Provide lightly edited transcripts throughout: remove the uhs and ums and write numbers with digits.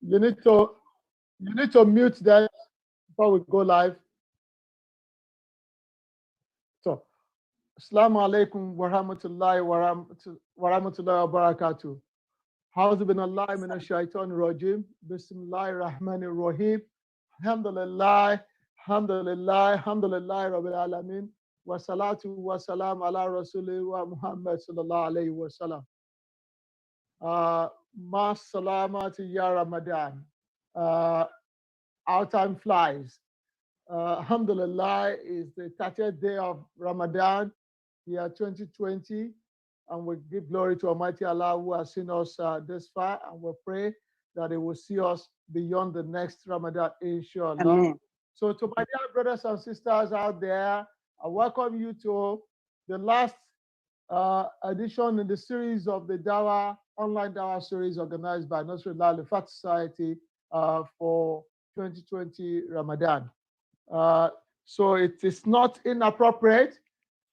You need to mute that before we go live. So, Assalamu alaikum wa rahmatullahi wa rahmatullahi wa barakatuh. How's been Allah min shaitan rajim? Bismillahir Rahmanir Rahim. Alhamdulillah, alhamdulillah, alhamdulillah Rabbil Alameen. Wa salatu wa salam ala Rasulih wa Muhammad sallallahu alayhi wa sallam. Ma salamati ya Ramadan. Uh, our time flies. Alhamdulillah is the 30th day of Ramadan, year 2020, and we give glory to Almighty Allah who has seen us this far, and we pray that He will see us beyond the next Ramadan, inshallah. Amen. So, to my dear brothers and sisters out there, I welcome you to the last edition in the series of the Dawah, online Dawah series organized by Nasrullah Al-Fat Society for 2020 Ramadan. So it is not inappropriate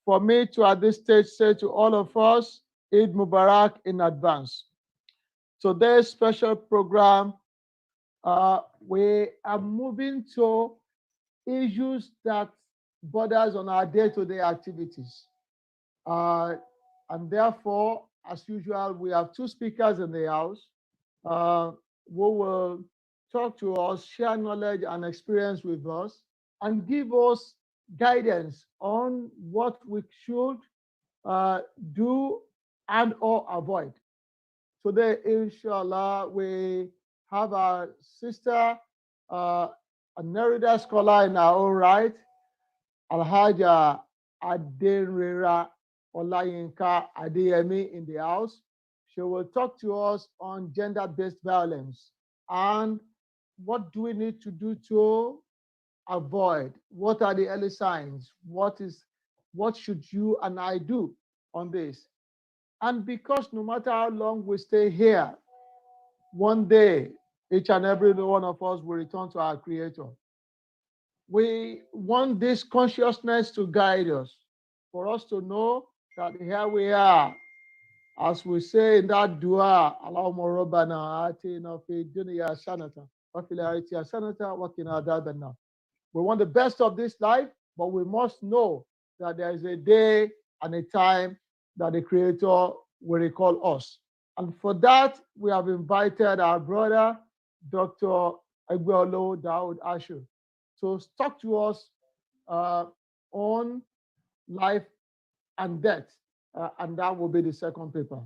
for me to at this stage say to all of us, Eid Mubarak in advance. Today's special program, we are moving to issues that borders on our day-to-day activities. And therefore, as usual, we have two speakers in the house who will talk to us, share knowledge and experience with us, and give us guidance on what we should do and or avoid. Today, inshallah, we have our sister, a Nerida scholar in our own right, Alhaja Adenrera Olayinka Adeyemi in the house. She will talk to us on gender-based violence and what do we need to do to avoid? What are the early signs? What should you and I do on this? And because no matter how long we stay here, one day each and every one of us will return to our Creator. We want this consciousness to guide us, for us to know that here we are. As we say in that dua, Allahumma rabbana atina fid dunya hasanatan wa fil akhirati hasanatan wa qina adhaban nar. We want the best of this life, but we must know that there is a day and a time that the Creator will recall us. And for that, we have invited our brother, Dr. Egbeolo Daud Ashu, to talk to us on life and death, and that will be the second paper.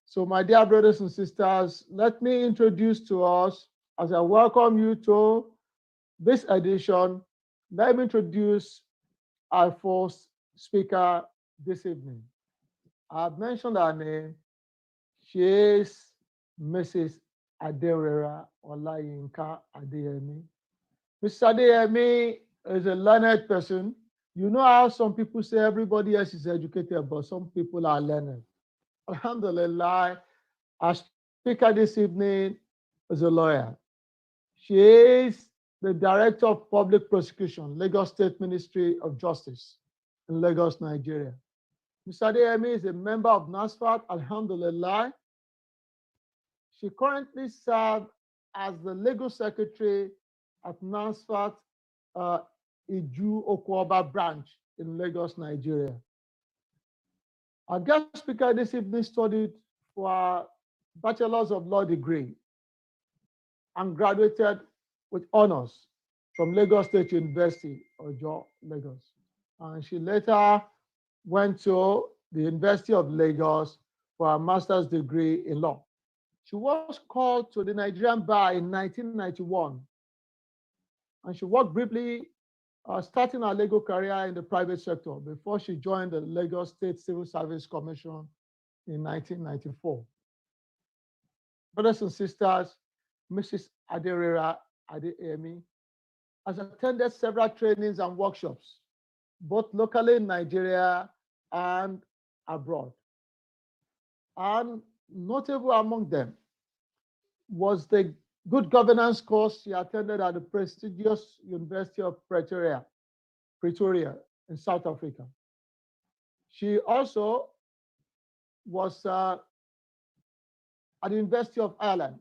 So, my dear brothers and sisters, let me introduce to us, as I welcome you to this edition, let me introduce our first speaker this evening. I've mentioned her name. She is Mrs. Aderera Olayinka Adeyemi. Mrs. Adeyemi is a learned person. You know how some people say everybody else is educated, but some people are learned. Alhamdulillah, our speaker this evening is a lawyer. She is the Director of Public Prosecution, Lagos State Ministry of Justice in Lagos, Nigeria. Ms. Adeyemi is a member of NASFAT, Alhamdulillah. She currently serves as the Legal Secretary at NASFAT Iju Okwaba branch in Lagos, Nigeria. Our guest speaker this evening studied for a Bachelor's of Law degree and graduated with honors from Lagos State University, Ojo, Lagos. And she later went to the University of Lagos for a master's degree in law. She was called to the Nigerian bar in 1991, and she worked briefly starting her legal career in the private sector before she joined the Lagos State Civil Service Commission in 1994. Brothers and sisters, Mrs. Aderera Adeyemi has attended several trainings and workshops, both locally in Nigeria and abroad. And notable among them was the good governance course she attended at the prestigious University of Pretoria in South Africa. She also was at the University of Ireland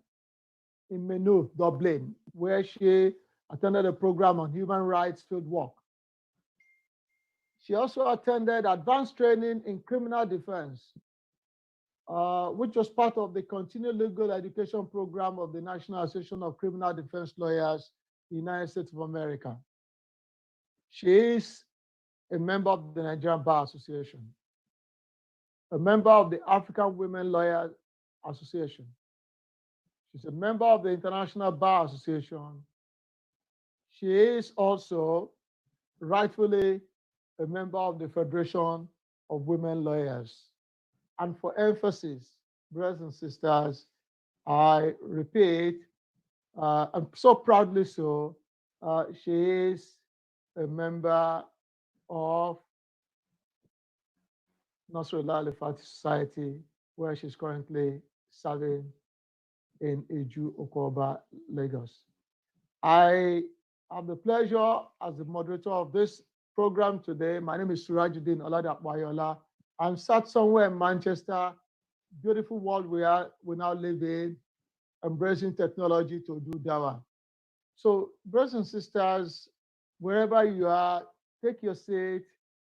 in Maynooth, Dublin, where she attended a program on human rights field work. She also attended advanced training in criminal defense, which was part of the continuing legal education program of the National Association of Criminal Defense Lawyers, United States of America. She is a member of the Nigerian Bar Association, a member of the African Women Lawyers Association. She's a member of the International Bar Association. She is also rightfully a member of the Federation of Women Lawyers. And for emphasis, brothers and sisters, I repeat, and so proudly so, she is a member of Nasrullah Al-Fatih Society, where she's currently serving in Iju, Okoba, Lagos. I have the pleasure as the moderator of this program today. My name is Surajuddin Oladapoyola. I'm sat somewhere in Manchester, beautiful world we now live in, embracing technology to do Dawah. So, brothers and sisters, wherever you are, take your seat,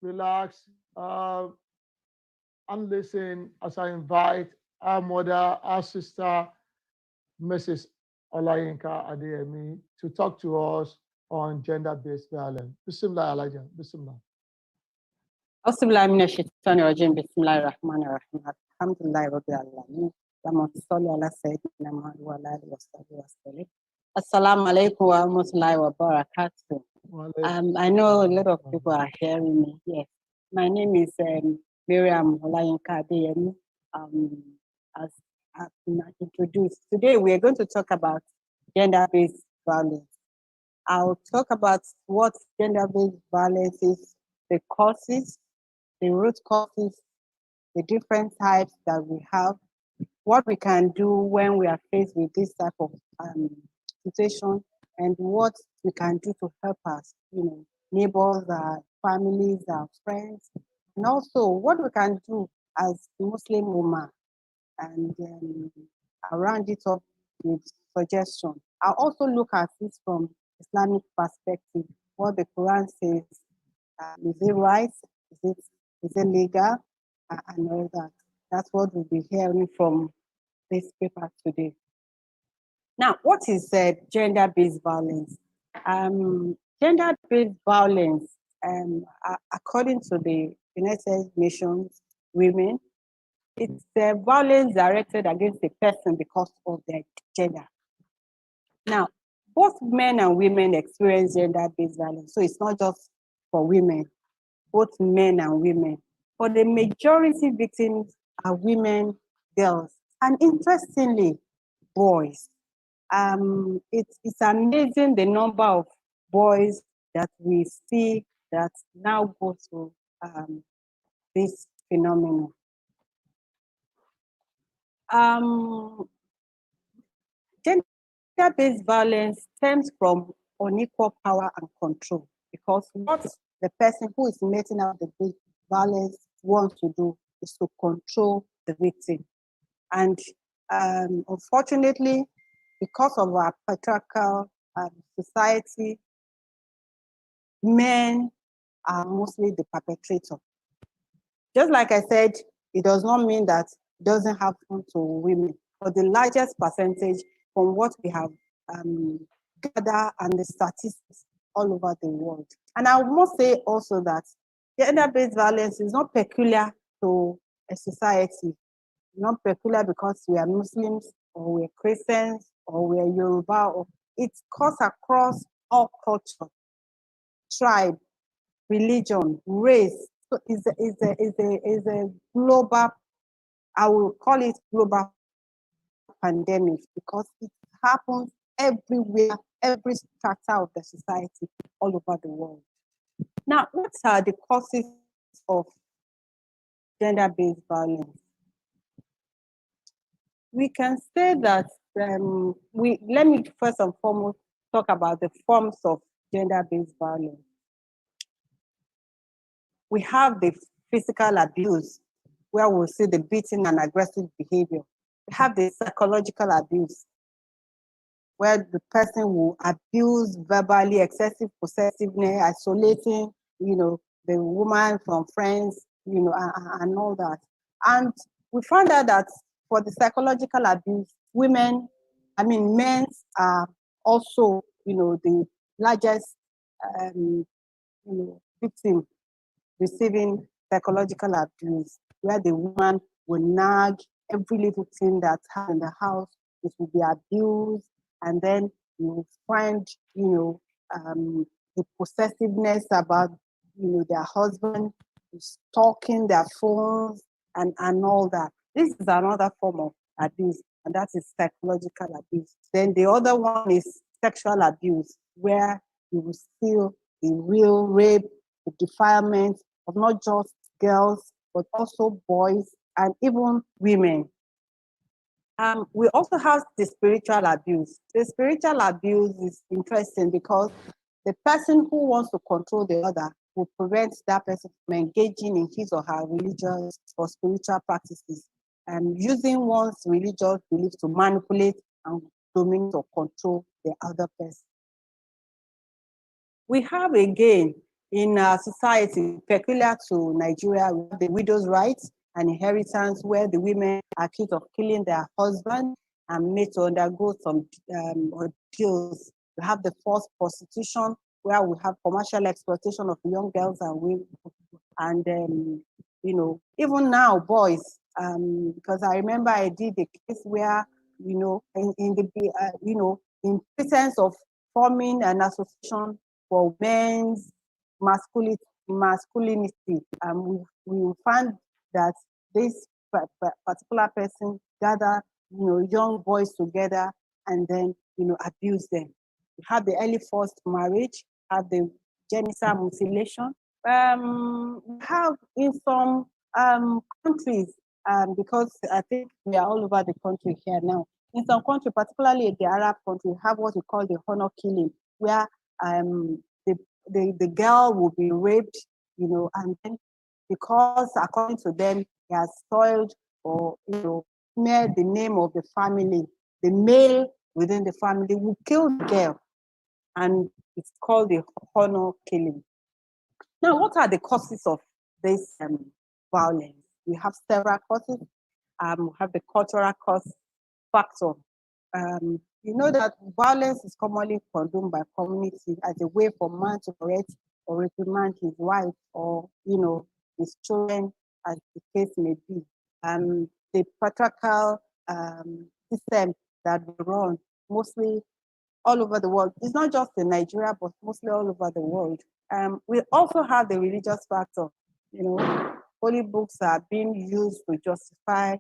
relax, and listen as I invite our mother, our sister, Mrs. Olayinka Adeyemi, to talk to us on gender-based violence. Bismillah, Elijah. Bismillah. Bismillah, Bismillahir Rahmanir Rahim. Alhamdulillah Rabbil Alamin. Assalamu alaikum wa rahmatullahi wa barakatuh. I know a lot of people are hearing me. Yes. My name is Miriam Olayinka Adeyemi. As I've been introduced, today we are going to talk about gender-based violence. I'll talk about what gender-based violence is, the causes, the root causes, the different types that we have, what we can do when we are faced with this type of situation, and what we can do to help us, neighbors, our families, our friends, and also what we can do as Muslim women, and round it up with suggestions. I'll also look at this from Islamic perspective, what the Quran says. Is it right? Is it legal? And all that. That's what we'll be hearing from this paper today. Now, what is gender-based violence? Gender-based violence, according to the United Nations Women, it's violence directed against a person because of their gender. Now, both men and women experience gender-based violence, so it's not just for women, both men and women. But the majority victims are women, girls, and interestingly, boys. It's amazing the number of boys that we see that now go through this phenomenon. Gender-based violence stems from unequal power and control, because what the person who is meting out the violence wants to do is to control the victim. And unfortunately, because of our patriarchal society, men are mostly the perpetrator. Just like I said, it does not mean that it doesn't happen to women, but the largest percentage from what we have gathered and the statistics all over the world. And I must say also that gender-based violence is not peculiar to a society, not peculiar because we are Muslims or we're Christians or we're Yoruba. Or it cuts across all culture, tribe, religion, race. So is a global, I will call it global pandemic, because it happens everywhere, every strata of the society, all over the world. Now, what are the causes of gender-based violence? We can say that let me first and foremost talk about the forms of gender-based violence. We have the physical abuse, where we'll see the beating and aggressive behavior. We have the psychological abuse, where the person will abuse verbally, excessive possessiveness, isolating, the woman from friends, and all that. And we found out that for the psychological abuse, men are also, the largest, victim receiving psychological abuse, where the woman will nag every little thing that's happened in the house, it will be abused, and then you will find, the possessiveness about, their husband, stalking their phones, and all that. This is another form of abuse, and that is psychological abuse. Then the other one is sexual abuse, where you will still the real rape, the defilement of not just girls, but also boys and even women. We also have the spiritual abuse. The spiritual abuse is interesting because the person who wants to control the other will prevent that person from engaging in his or her religious or spiritual practices and using one's religious beliefs to manipulate and dominate or control the other person. We have again in our society, peculiar to Nigeria, we have the widow's rights and inheritance, where the women are accused of killing their husband and made to undergo some ordeals. We have the forced prostitution, where we have commercial exploitation of young girls and women. And even now, boys, because I remember I did a case where, in presence of forming an association for men's masculinity, we found that this particular person gathered, young boys together and then, abuse them. We have the early forced marriage, have the genital mutilation. We have in some countries, because I think we are all over the country here now. In some countries, particularly the Arab country, we have what we call the honor killing, where the girl will be raped, and then because according to them, he has spoiled or smeared the name of the family, the male within the family will kill the girl, and it's called the honor killing. Now, what are the causes of this violence? We have several causes. We have the cultural cause factor. You know that violence is commonly condoned by community as a way for man to correct or reprimand his wife or, his children, as the case may be. The patriarchal system that we run mostly all over the world. It's not just in Nigeria, but mostly all over the world. We also have the religious factor. Holy books are being used to justify,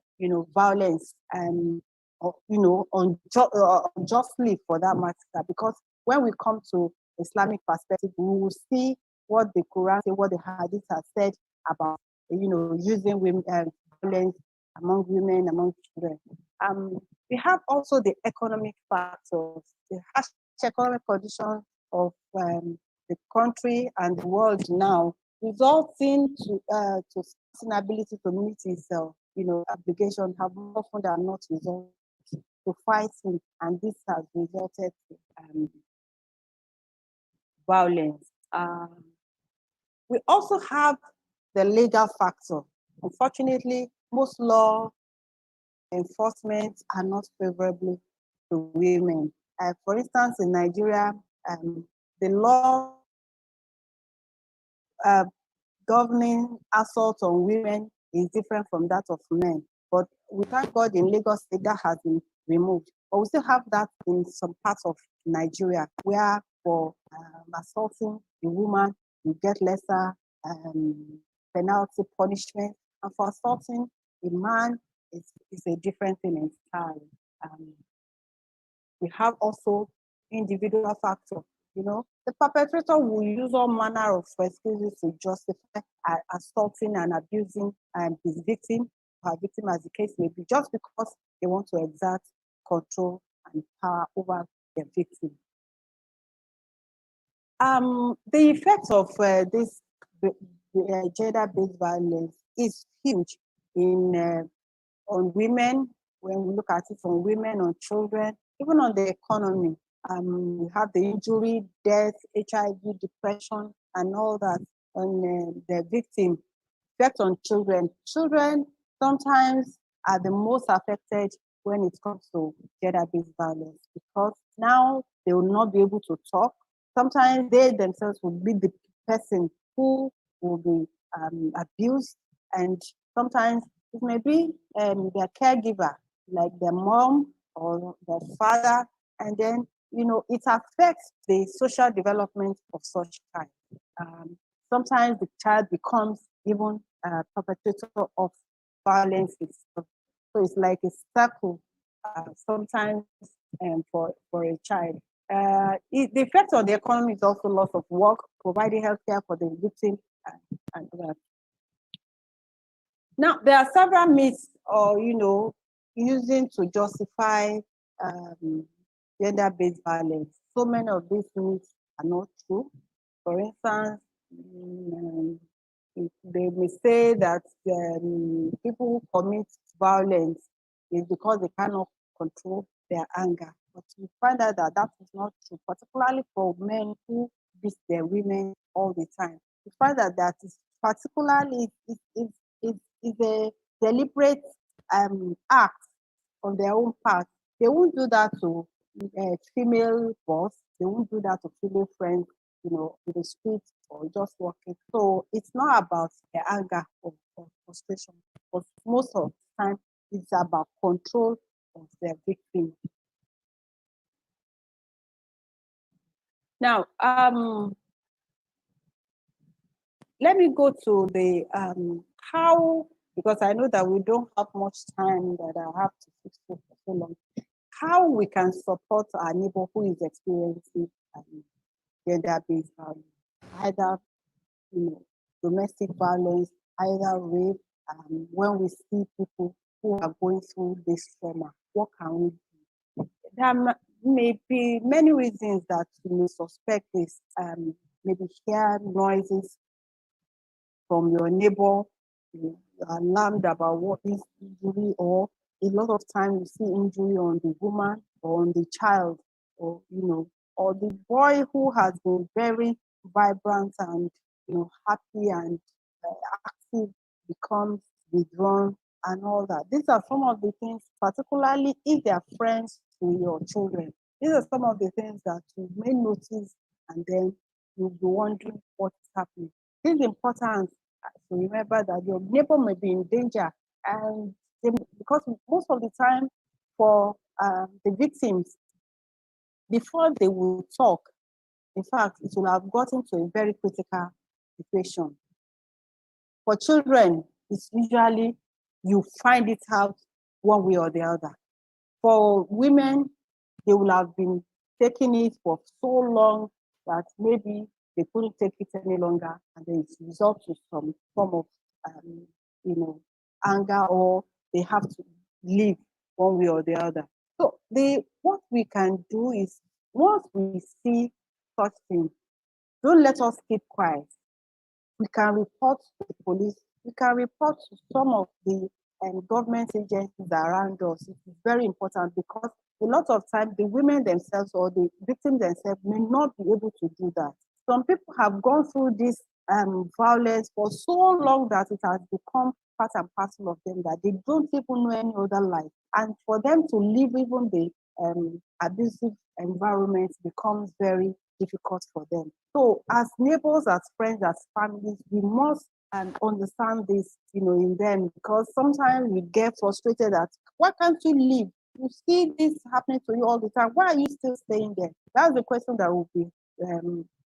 violence and, unjustly for that matter. Because when we come to Islamic perspective, we will see what the Quran, what the Hadith has said about, using women violence among women, among children. We have also the economic factors, the harsh economic conditions of the country and the world now, resulting to inability to meet itself, obligation have often are not resolved to fighting, and this has resulted in violence. We also have the legal factor. Unfortunately, most law enforcement are not favorable to women. For instance, in Nigeria, the law governing assault on women is different from that of men. But we thank God in Lagos State that has been removed. But we still have that in some parts of Nigeria, where for assaulting a woman, you get lesser penalty punishment. And for assaulting a man, it's a different thing entirely. We have also individual factor. The perpetrator will use all manner of excuses to justify assaulting and abusing his victim, her victim as the case may be, just because they want to exert control and power over their victim. The effect of this gender-based violence is huge on women. When we look at it on women, on children, even on the economy, we have the injury, death, HIV, depression, and all that on the victim. Effect on children. Children sometimes are the most affected when it comes to gender-based violence because now they will not be able to talk. Sometimes they themselves will be the person who will be abused, and sometimes it may be their caregiver, like their mom or their father, and then it affects the social development of such child. Sometimes the child becomes even a perpetrator of violence itself. So it's like a circle sometimes for a child. The effect on the economy is also loss of work, providing healthcare for the victim, and that. Now, there are several myths or, using to justify gender-based violence. So many of these myths are not true. For instance, they may say that people who commit violence is because they cannot control their anger. But we find out that that is not true, particularly for men who beat their women all the time. We find out that is particularly is a deliberate act on their own part. They won't do that to a female boss. They won't do that to female friends, in the street or just walking. So it's not about the anger or frustration, but most of the time it's about control of their victim. Now, let me go to the how, because I know that we don't have much time that I have to fix it for so long. How we can support our neighbor who is experiencing gender-based violence, either domestic violence, either rape. When we see people who are going through this trauma, what can we do? There may be many reasons that you may suspect this. Maybe hear noises from your neighbor, you are alarmed about what is injury, or a lot of times you see injury on the woman or on the child, or or the boy who has been very vibrant and happy and active becomes withdrawn and all that. These are some of the things, particularly if they are friends to your children. These are some of the things that you may notice, and then you'll be wondering what is happening. It's important to remember that your neighbor may be in danger, and because most of the time for the victims, before they will talk, in fact, it will have gotten to a very critical situation. For children, it's usually you find it out one way or the other. For women, they will have been taking it for so long that maybe they couldn't take it any longer, and then it results to some form of, anger, or they have to leave one way or the other. So what we can do is, once we see such things, don't let us keep quiet. We can report to the police. We can report to some of the government agencies around us. It is very important because a lot of times the women themselves or the victims themselves may not be able to do that. Some people have gone through this violence for so long that it has become part and parcel of them that they don't even know any other life. And for them to leave even the abusive environment becomes very difficult for them. So as neighbors, as friends, as families, we must understand this, in them, because sometimes we get frustrated that why can't you leave? You see this happening to you all the time. Why are you still staying there? That's the question that we'll be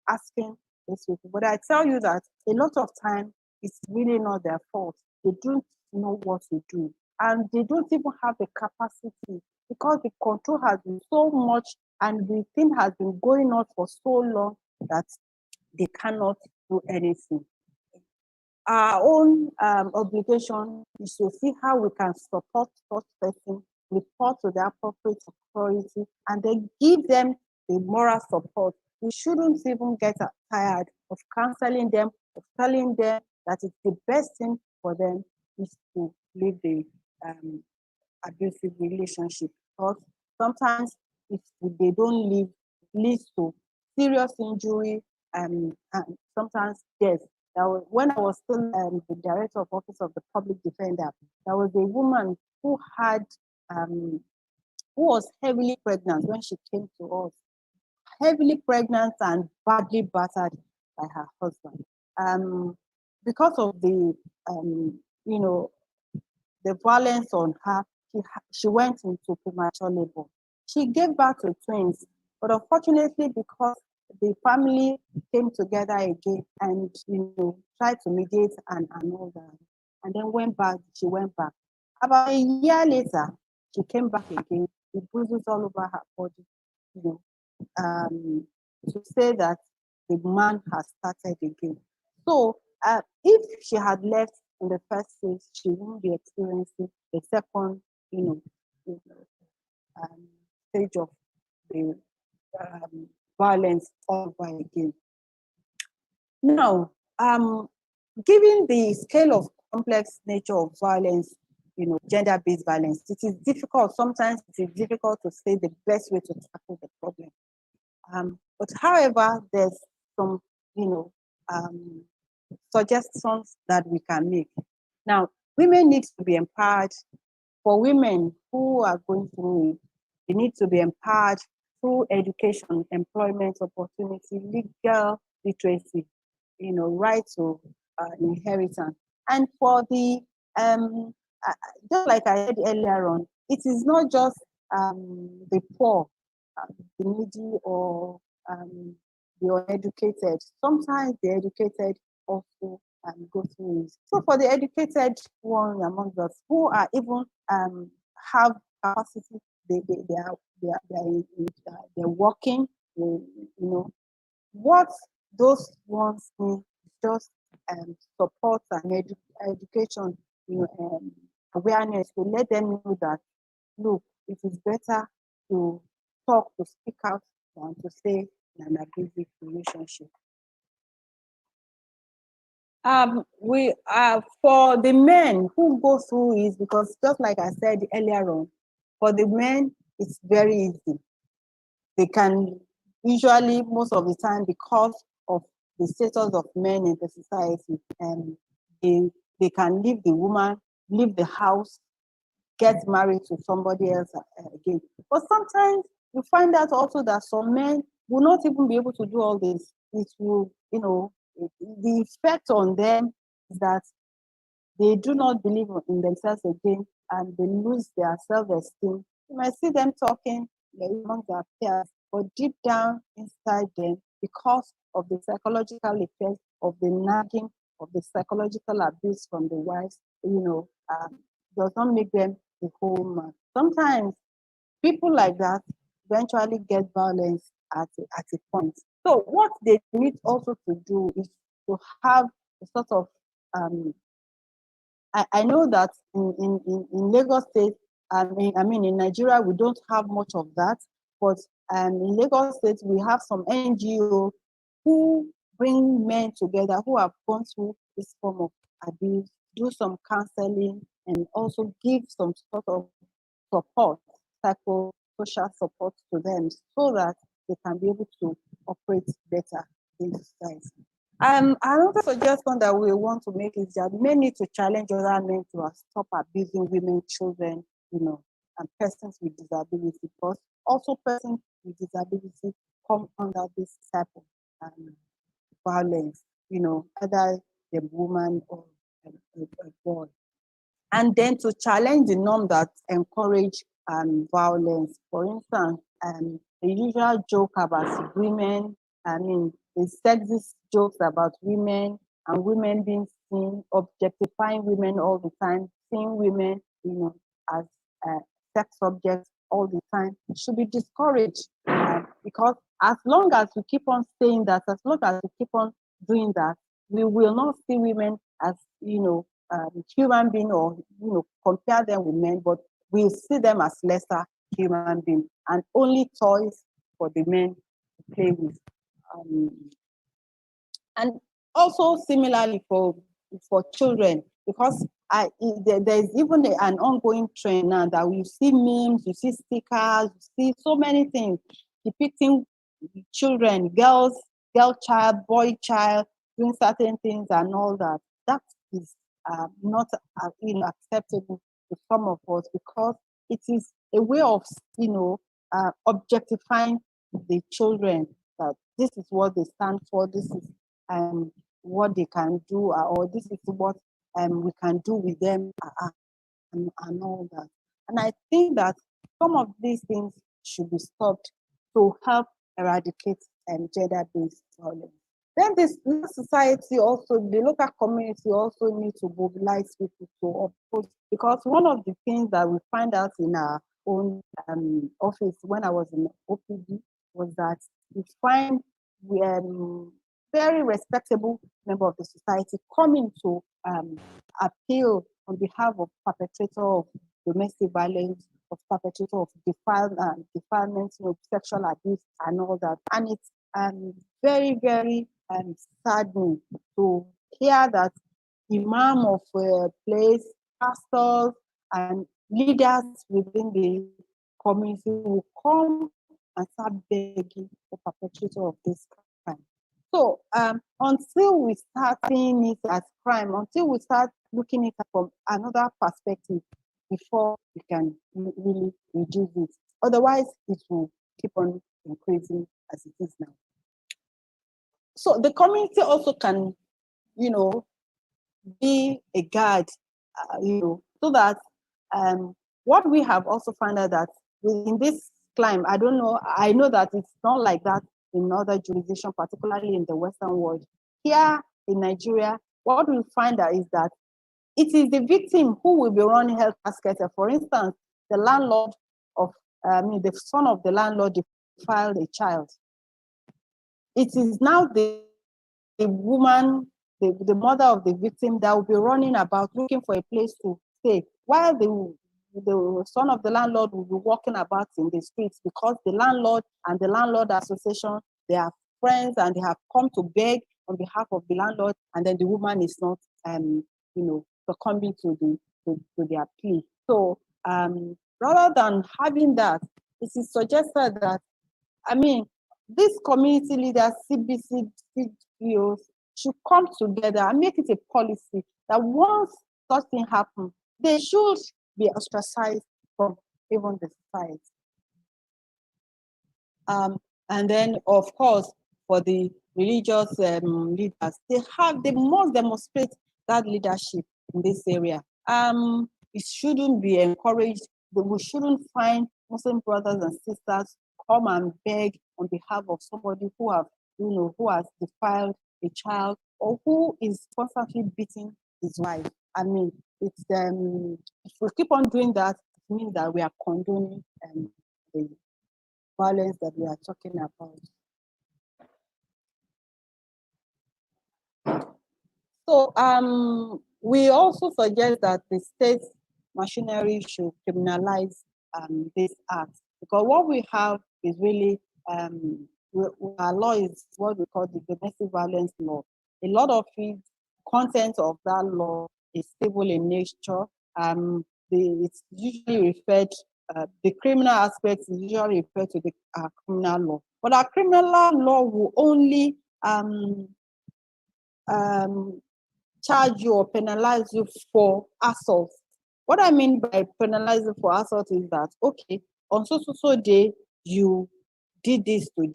asking these people. But I tell you that a lot of time it's really not their fault. They don't know what to do, and they don't even have the capacity, because the control has been so much and the thing has been going on for so long that they cannot do anything. Our own obligation is to see how we can support such person, report to the appropriate authority, and then give them the moral support. We shouldn't even get tired of counseling them, of telling them that it's the best thing for them is to leave the abusive relationship. Because sometimes if they don't leave, leads to serious injury and sometimes death. When I was still the director of Office of the Public Defender, there was a woman who had who was heavily pregnant when she came to us, heavily pregnant and badly battered by her husband. Because of the you know, the violence on her, she went into premature labor. She gave birth to twins, but unfortunately, because the family came together again and tried to mediate and all that, and then went back. She went back. About a year later, she came back again with bruises all over her body, you know, to say that the man has started again. So if she had left in the first place, she won't be experiencing the second, stage of the violence all over again. Now, given the scale of complex nature of violence, gender-based violence, it is difficult. Sometimes it is difficult to say the best way to tackle the problem. But however, there's some, suggestions that we can make. Now, women need to be empowered. For women who are going through it, they need to be empowered through education, employment opportunity, legal literacy, right to inheritance. And for the, just like I said earlier on, it is not just the poor, the needy, or the uneducated. Sometimes the educated also go through it. So for the educated one among us who are even have capacity, they're working, what those ones need just support and education, awareness to let them know that, look, it is better to talk, to speak out than to stay in an abusive relationship. We for the men who go through it, because just like I said earlier on, for the men it's very easy. They can usually, most of the time, because of the status of men in the society, and they can leave the woman, leave the house, get married to somebody else again. But sometimes you find out also that some men will not even be able to do all this. It will, the effect on them is that they do not believe in themselves again and they lose their self-esteem. You might see them talking among their peers, but deep down inside them, because of the psychological effects of the nagging, of the psychological abuse from the wives, does not make them the whole man. Sometimes people like that eventually get violence at a point. So what they need also to do is to have a sort of I know that in Lagos State, I mean in Nigeria, we don't have much of that, but in Lagos State, we have some NGO who bring men together who have gone through this form of abuse, do some counseling, and also give some sort of support, social support to them so that they can be able to operate better in society. Another suggestion that we want to make is that men need to challenge other men to stop abusing women, children, and persons with disability, because also persons with disability come under this type of violence, either the woman or a boy. And then to challenge the norm that encourage violence. For instance, the usual joke about women, the sexist jokes about women and women being seen, objectifying women all the time, seeing women, as sex objects all the time, should be discouraged. Because as long as we keep on saying that, as long as we keep on doing that, we will not see women as, human being, or compare them with men, but we see them as lesser human beings and only toys for the men to play with. And also similarly for children, because there's even an ongoing trend now that you see memes, you see stickers, you see so many things depicting children, girl child, boy child, doing certain things and all that. That is not acceptable to some of us, because it is a way of objectifying the children, that this is what they stand for, this is what they can do, or this is what we can do with them, and all that. And I think that some of these things should be stopped to help eradicate gender-based violence. Then this society also, the local community also need to mobilize people to oppose, because one of the things that we find out in our own office when I was in OPD was that we find very respectable member of the society coming to appeal on behalf of perpetrator of domestic violence, of perpetrator of defilement, sexual abuse, and all that. And it's very, very saddening to hear that imam of a place, pastors, and leaders within the community will come and start begging the perpetrator of this crime. So until we start seeing it as crime, until we start looking at it from another perspective, before we can really reduce it. Otherwise, it will keep on increasing as it is now. So the community also can, be a guide, so that what we have also found out that in this climate, I know that it's not like that in other jurisdictions, particularly in the Western world. Here in Nigeria, what we find out is that it is the victim who will be running health scatter. For instance, the landlord of, the son of the landlord defiled a child. It is now the woman, the mother of the victim, that will be running about looking for a place to stay, while the son of the landlord will be walking about in the streets, because the landlord and the landlord association, they are friends and they have come to beg on behalf of the landlord, and then the woman is not, succumbing to their plea. So rather than having that, it is suggested that, these community leaders, CBC, CBOs, should come together and make it a policy that once such thing happens, they should be ostracized from even the society. And then, of course, for the religious leaders, they must demonstrate that leadership in this area. It shouldn't be encouraged. We shouldn't find Muslim brothers and sisters come and beg on behalf of somebody who has defiled a child, or who is constantly beating his wife. It's if we keep on doing that, it means that we are condoning the violence that we are talking about. So we also suggest that the state machinery should criminalize this act, because what we have is really our law is what we call the domestic violence law. A lot of the content of that law is civil in nature. It's usually referred, the criminal aspect is usually referred to the criminal law. But our criminal law will only charge you or penalize you for assault. What I mean by penalizing for assault is that, okay, on so day you did this to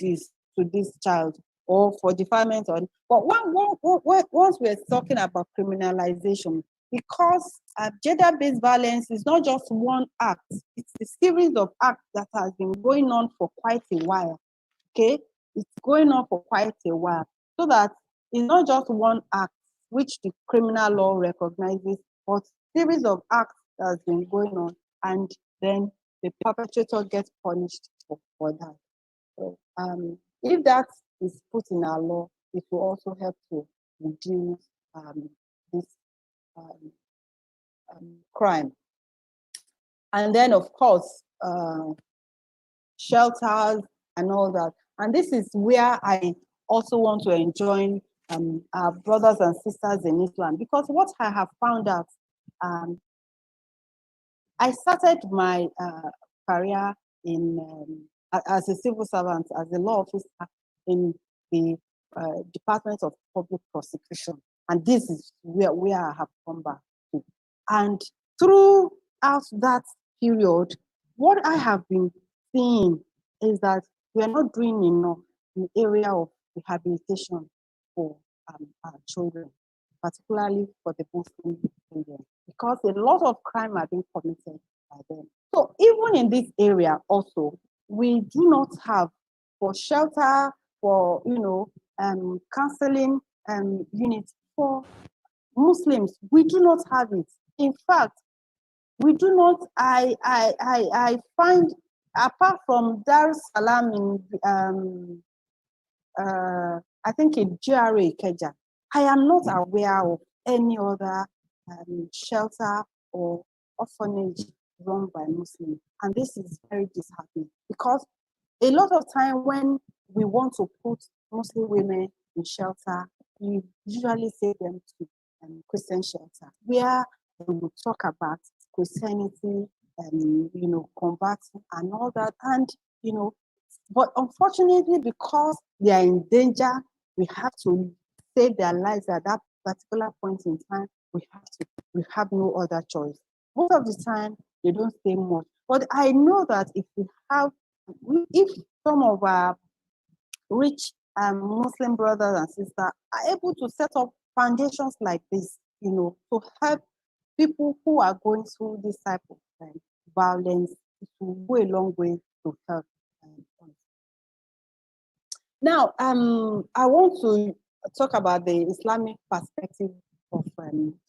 this child, or for defilement on. But once we're talking about criminalization, because gender-based violence is not just one act; it's a series of acts that has been going on for quite a while. Okay, it's going on for quite a while, so that it's not just one act which the criminal law recognizes, but series of acts that has been going on, and then the perpetrator gets punished for that. So if that is put in our law, it will also help to reduce this crime. And then, of course, shelters and all that. And this is where I also want to enjoin our brothers and sisters in Islam, because what I have found out, I started my career in as a civil servant, as a law officer in the Department of Public Prosecution, and this is where I have come back to. And throughout that period, what I have been seeing is that we are not doing enough in the area of rehabilitation for our children, particularly for the Muslim children, because a lot of crime are being committed by them. So even in this area also, we do not have for shelter, for counseling units for Muslims. We do not have it. In fact, we do not. I find, apart from Dar es Salaam in I think in GRA Ikeja, I am not aware of any other shelter or orphanage run by Muslims. And this is very disheartening, because a lot of time when we want to put Muslim women in shelter, we usually say them to Christian shelter, where we will talk about Christianity and converting and all that. And but unfortunately, because they are in danger, we have to save their lives at that particular point in time. We have no other choice. Most of the time, they don't say much. But I know that if some of our rich Muslim brothers and sisters are able to set up foundations like this, to help people who are going through this type of violence, it will go a long way to help. Now, I want to talk about the Islamic perspective of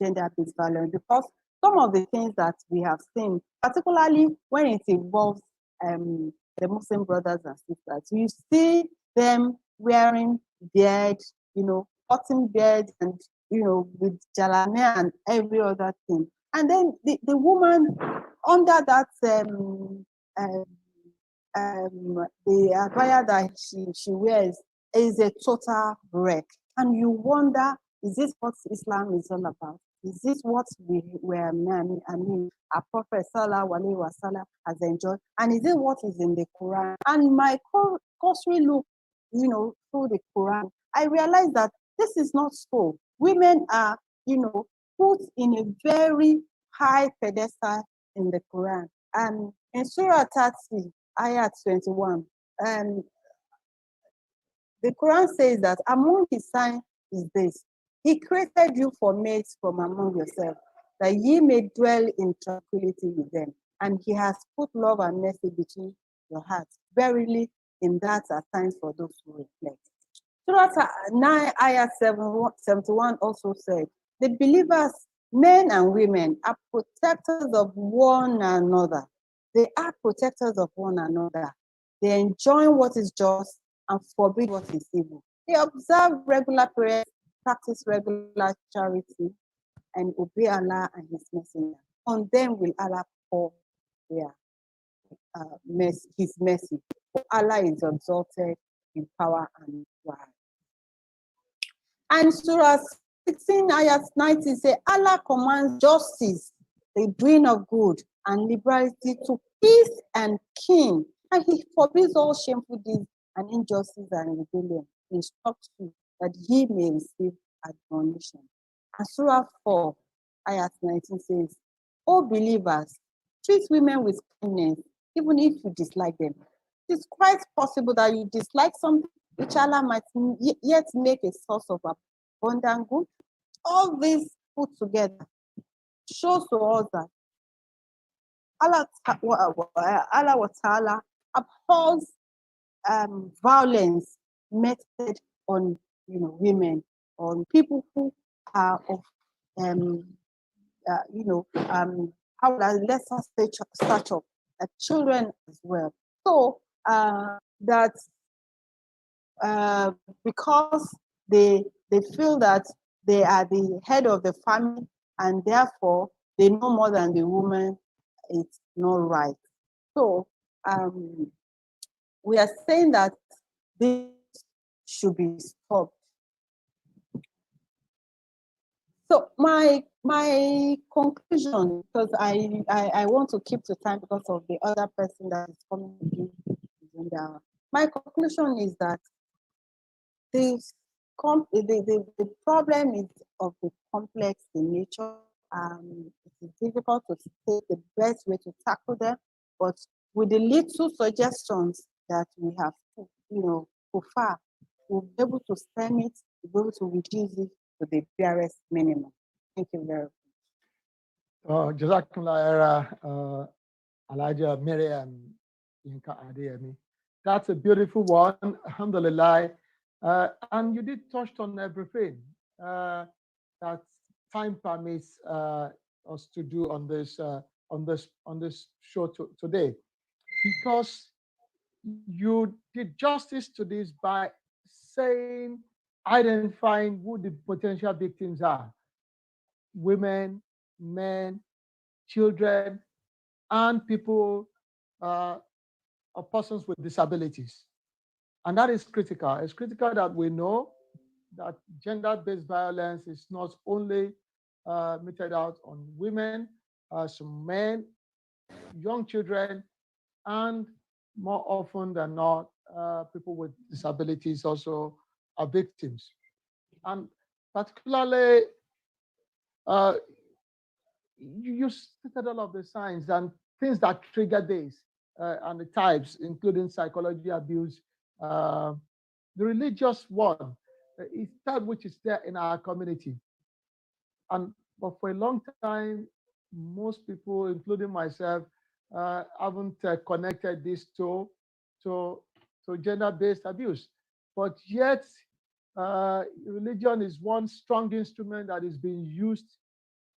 gender-based violence, because some of the things that we have seen, particularly when it involves the Muslim brothers and sisters, you see them wearing beard, cutting beard, and with jalamia and every other thing. And then the woman under that the attire that she wears is a total wreck. And you wonder, is this what Islam is all about? Is this what our Prophet Sallallahu Alaihi Wasallam has enjoyed? And is it what is in the Quran? And my cursory look, through the Quran, I realized that this is not so. Women are, put in a very high pedestal in the Quran. And in Surah 30, Ayat 21, the Quran says that among his signs is this: he created you for mates from among yourselves, that ye may dwell in tranquility with them. And he has put love and mercy between your hearts. Verily, in that are signs for those who reflect. Surah 9, Ayat 71 also said, the believers, men and women, are protectors of one another. They are protectors of one another. They enjoin what is just and forbid what is evil. They observe regular prayers, practice regular charity, and obey Allah and His Messenger. On them will Allah pour His mercy. Allah is exalted in power and wise. And Surah 16, Ayat 90 say, Allah commands justice, the doing of good, and liberality to peace and king. And He forbids all shameful deeds and injustice and rebellion. He instructs you that ye may receive admonition. And Surah 4, Ayat 19 says, O believers, treat women with kindness, even if you dislike them. It is quite possible that you dislike something which Allah might yet make a source of abundant good. All this put together shows to us that Allah Ta'ala abhors violence meted on women, on people who are of lesser stature, children as well. So that because they feel that they are the head of the family and therefore they know more than the woman, it's not right. So we are saying that this should be stopped. So my My conclusion, because I want to keep to time because of the other person that is coming to give my conclusion is that the problem is of the complex in nature. It is difficult to say the best way to tackle them, but with the little suggestions that we have, so far, we'll be able to stem it, we'll be able to reduce it to the barest minimum. Thank you very much. Jazakumullah Era, Elijah Miriam Yinka Adeyemi. That's a beautiful one, alhamdulillah. And you did touch on everything that time permits us to do on this show today, because you did justice to this by saying, identifying who the potential victims are: women, men, children, and people or persons with disabilities. And that is critical. It's critical that we know that gender-based violence is not only meted out on women, some men, young children, and more often than not, people with disabilities also are victims. And particularly, uh, you stated all of the signs and things that trigger this and the types, including psychology abuse, uh, the religious one is that which is there in our community. And but for a long time, most people, including myself, haven't connected this to, to gender-based abuse. But yet, religion is one strong instrument that is being used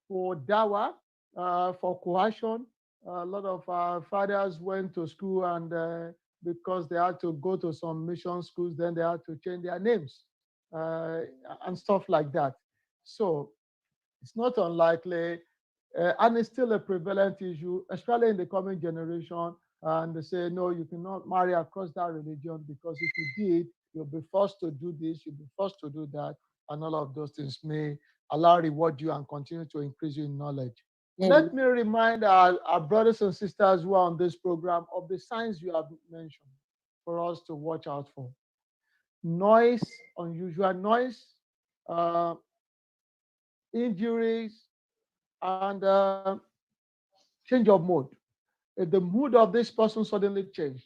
for Dawah, for coercion. A lot of our fathers went to school and because they had to go to some mission schools, then they had to change their names and stuff like that. So it's not unlikely, and it's still a prevalent issue, especially in the coming generation. And they say, no, you cannot marry across that religion because if you did, you'll be forced to do this, you'll be forced to do that, and all of those things may allow reward you and continue to increase you in knowledge. Let me remind our brothers and sisters who are on this program of the signs you have mentioned for us to watch out for. Noise, unusual noise, uh, injuries, and change of mood. If the mood of this person suddenly changed,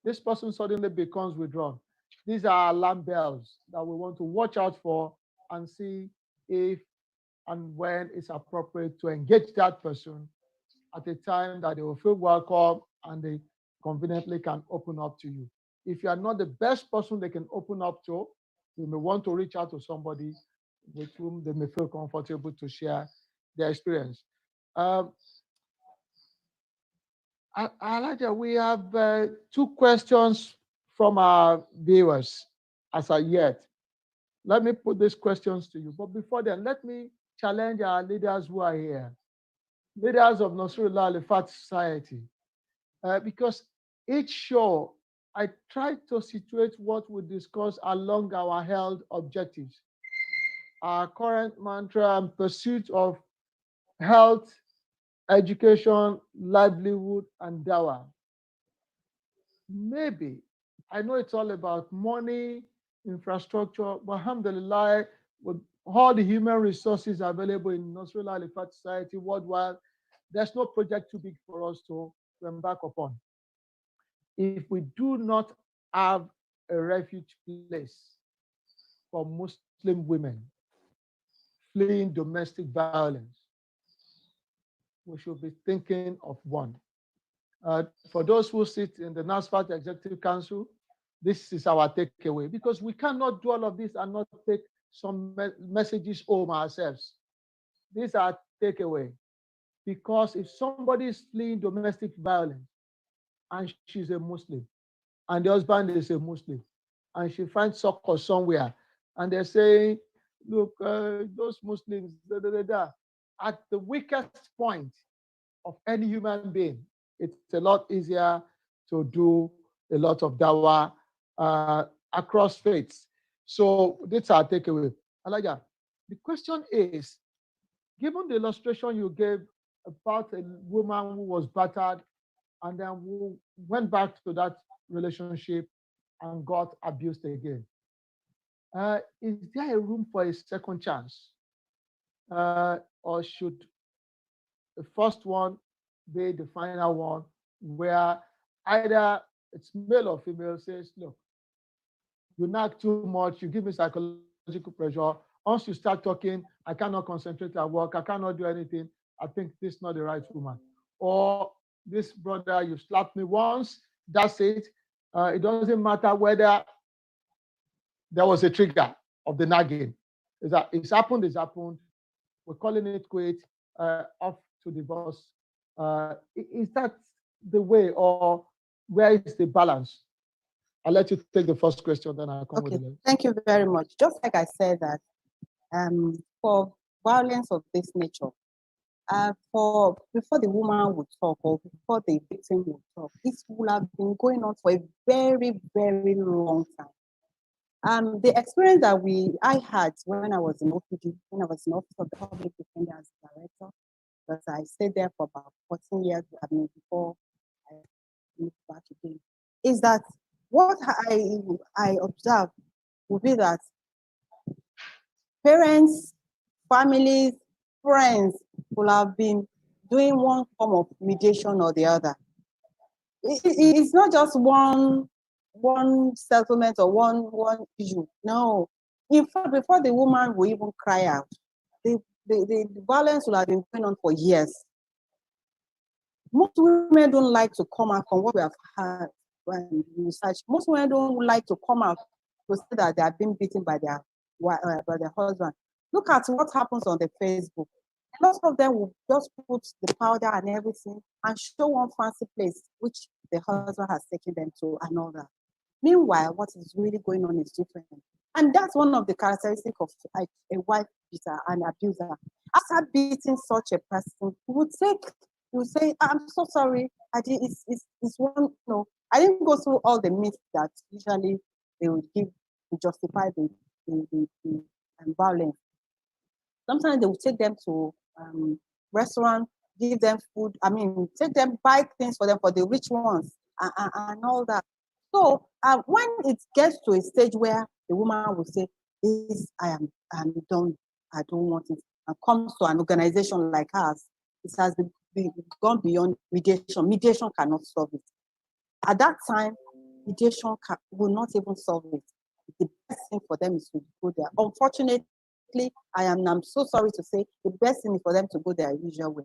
this person suddenly becomes withdrawn. These are alarm bells that we want to watch out for and see if and when it's appropriate to engage that person at a time that they will feel welcome and they conveniently can open up to you. If you are not the best person they can open up to, you may want to reach out to somebody with whom they may feel comfortable to share their experience. Um, Elijah, we have two questions from our viewers as of yet. Let me put these questions to you. But before then, let me challenge our leaders who are here, leaders of Nasrullah Al-Fat Society, because each show I try to situate what we discuss along our health objectives, our current mantra and pursuit of health, education, livelihood, and dawah. Maybe, I know it's all about money, infrastructure, but alhamdulillah, with all the human resources available in Nasrullah Al Society worldwide, there's no project too big for us to embark upon. If we do not have a refuge place for Muslim women fleeing domestic violence, we should be thinking of one. For those who sit in the NASFAT Executive Council, this is our takeaway, because we cannot do all of this and not take some messages home ourselves. These are takeaway, because if somebody is fleeing domestic violence and she's a Muslim and the husband is a Muslim and she finds succor somewhere and they're saying, look, those Muslims, da, da, da, da. At the weakest point of any human being, it's a lot easier to do a lot of dawah across faiths. So that's our takeaway. Elijah, the question is, Given the illustration you gave about a woman who was battered and then who went back to that relationship and got abused again, is there a room for a second chance? Or should the first one be the final one where either it's male or female says, look, you nag too much, you give me psychological pressure. Once you start talking, I cannot concentrate at work, I cannot do anything. I think this is not the right woman. Or this brother, you slapped me once, that's it. It doesn't matter whether there was a trigger of the nagging. Is that it's happened, it's happened. We're calling it quit, off to divorce. Is that the way, or where is the balance? I'll let you take the first question, then I'll come with Okay, the next. thank you very much. Just like I said that for violence of this nature, for before the woman would talk or before the victim would talk, this would have been going on for a very, very long time. The experience that I had when I was in OPD, when I was in Office of the Public Defender as a director, because I stayed there for about 14 years, before I moved back again, is that what I observed would be that parents, families, friends will have been doing one form of mediation or the other. It's not just one settlement or one issue. No. In fact, before the woman will even cry out, the violence will have been going on for years. Most women don't like to come out from what we have had when research. Most women don't like to come out to say that they are being beaten by their husband. Look at what happens on the Facebook. A lot of them will just put the powder and everything and show one fancy place which the husband has taken them to and all that. Meanwhile, what is really going on is different. And that's one of the characteristics of a wife beater and abuser. After beating such a person, you would say, I'm so sorry. It's one, I didn't go through all the myths that usually they would give to justify the violence. Sometimes they will take them to restaurant, give them food. Take them, buy things for them, for the rich ones and all that. So when it gets to a stage where the woman will say, "This I'm done. I don't want it," and comes to an organization like ours, it has gone beyond mediation. Mediation cannot solve it. At that time, mediation will not even solve it. The best thing for them is to go there. Unfortunately, I'm so sorry to say, the best thing is for them to go their usual way,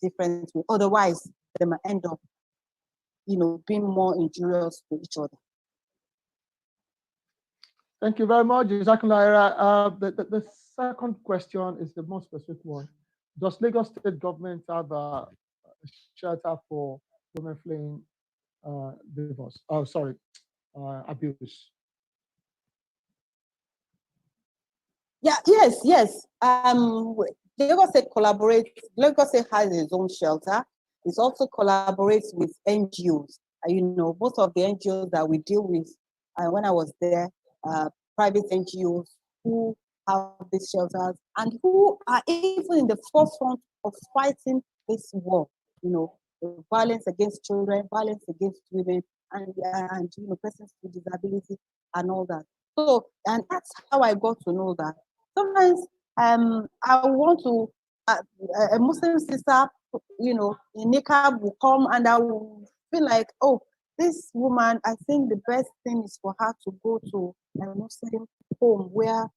different way. Otherwise, they might end up, being more injurious to each other. Thank you very much, Jazakumullah. The second question is the most specific one. Does Lagos State government have a shelter for women fleeing divorce? Oh, sorry, abuse. Yeah, yes. Lagos State collaborates. Lagos State has its own shelter. It also collaborates with NGOs. Most of the NGOs that we deal with, when I was there, private NGOs who have these shelters and who are even in the forefront of fighting this war. Violence against children, violence against women, and persons with disability, and all that. So, and that's how I got to know that. Sometimes I want to, a Muslim sister, in niqab will come and I will feel like, oh, this woman, I think the best thing is for her to go to a Muslim home where,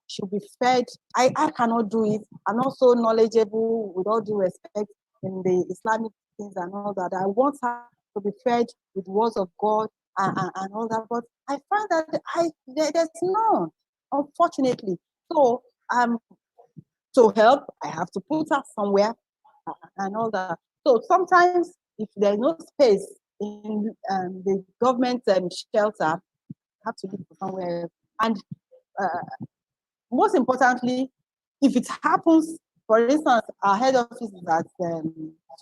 she'll be fed. I cannot do it. I'm not so knowledgeable, with all due respect, in the Islamic things and all that. I want her to be fed with words of God and all that. But I find that there's none, unfortunately. So to help, I have to put her somewhere and all that. So sometimes if there's no space in the government shelter, I have to look for somewhere else. And most importantly, if it happens, for instance, our head office is at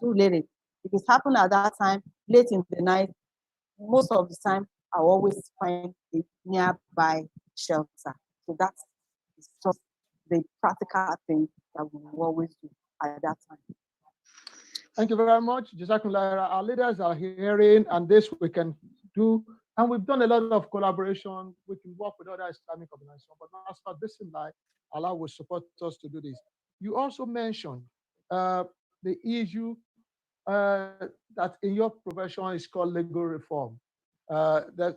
Surulere. If it happened at that time, late in the night, most of the time, I always find a nearby shelter. So that's just the practical thing that we will always do at that time. Thank you very much, Jazakumullah. Our leaders are hearing, and this we can do. And we've done a lot of collaboration. We can work with other Islamic organizations, but as far as this in life, Allah will support us to do this. You also mentioned the issue that in your profession is called legal reform. That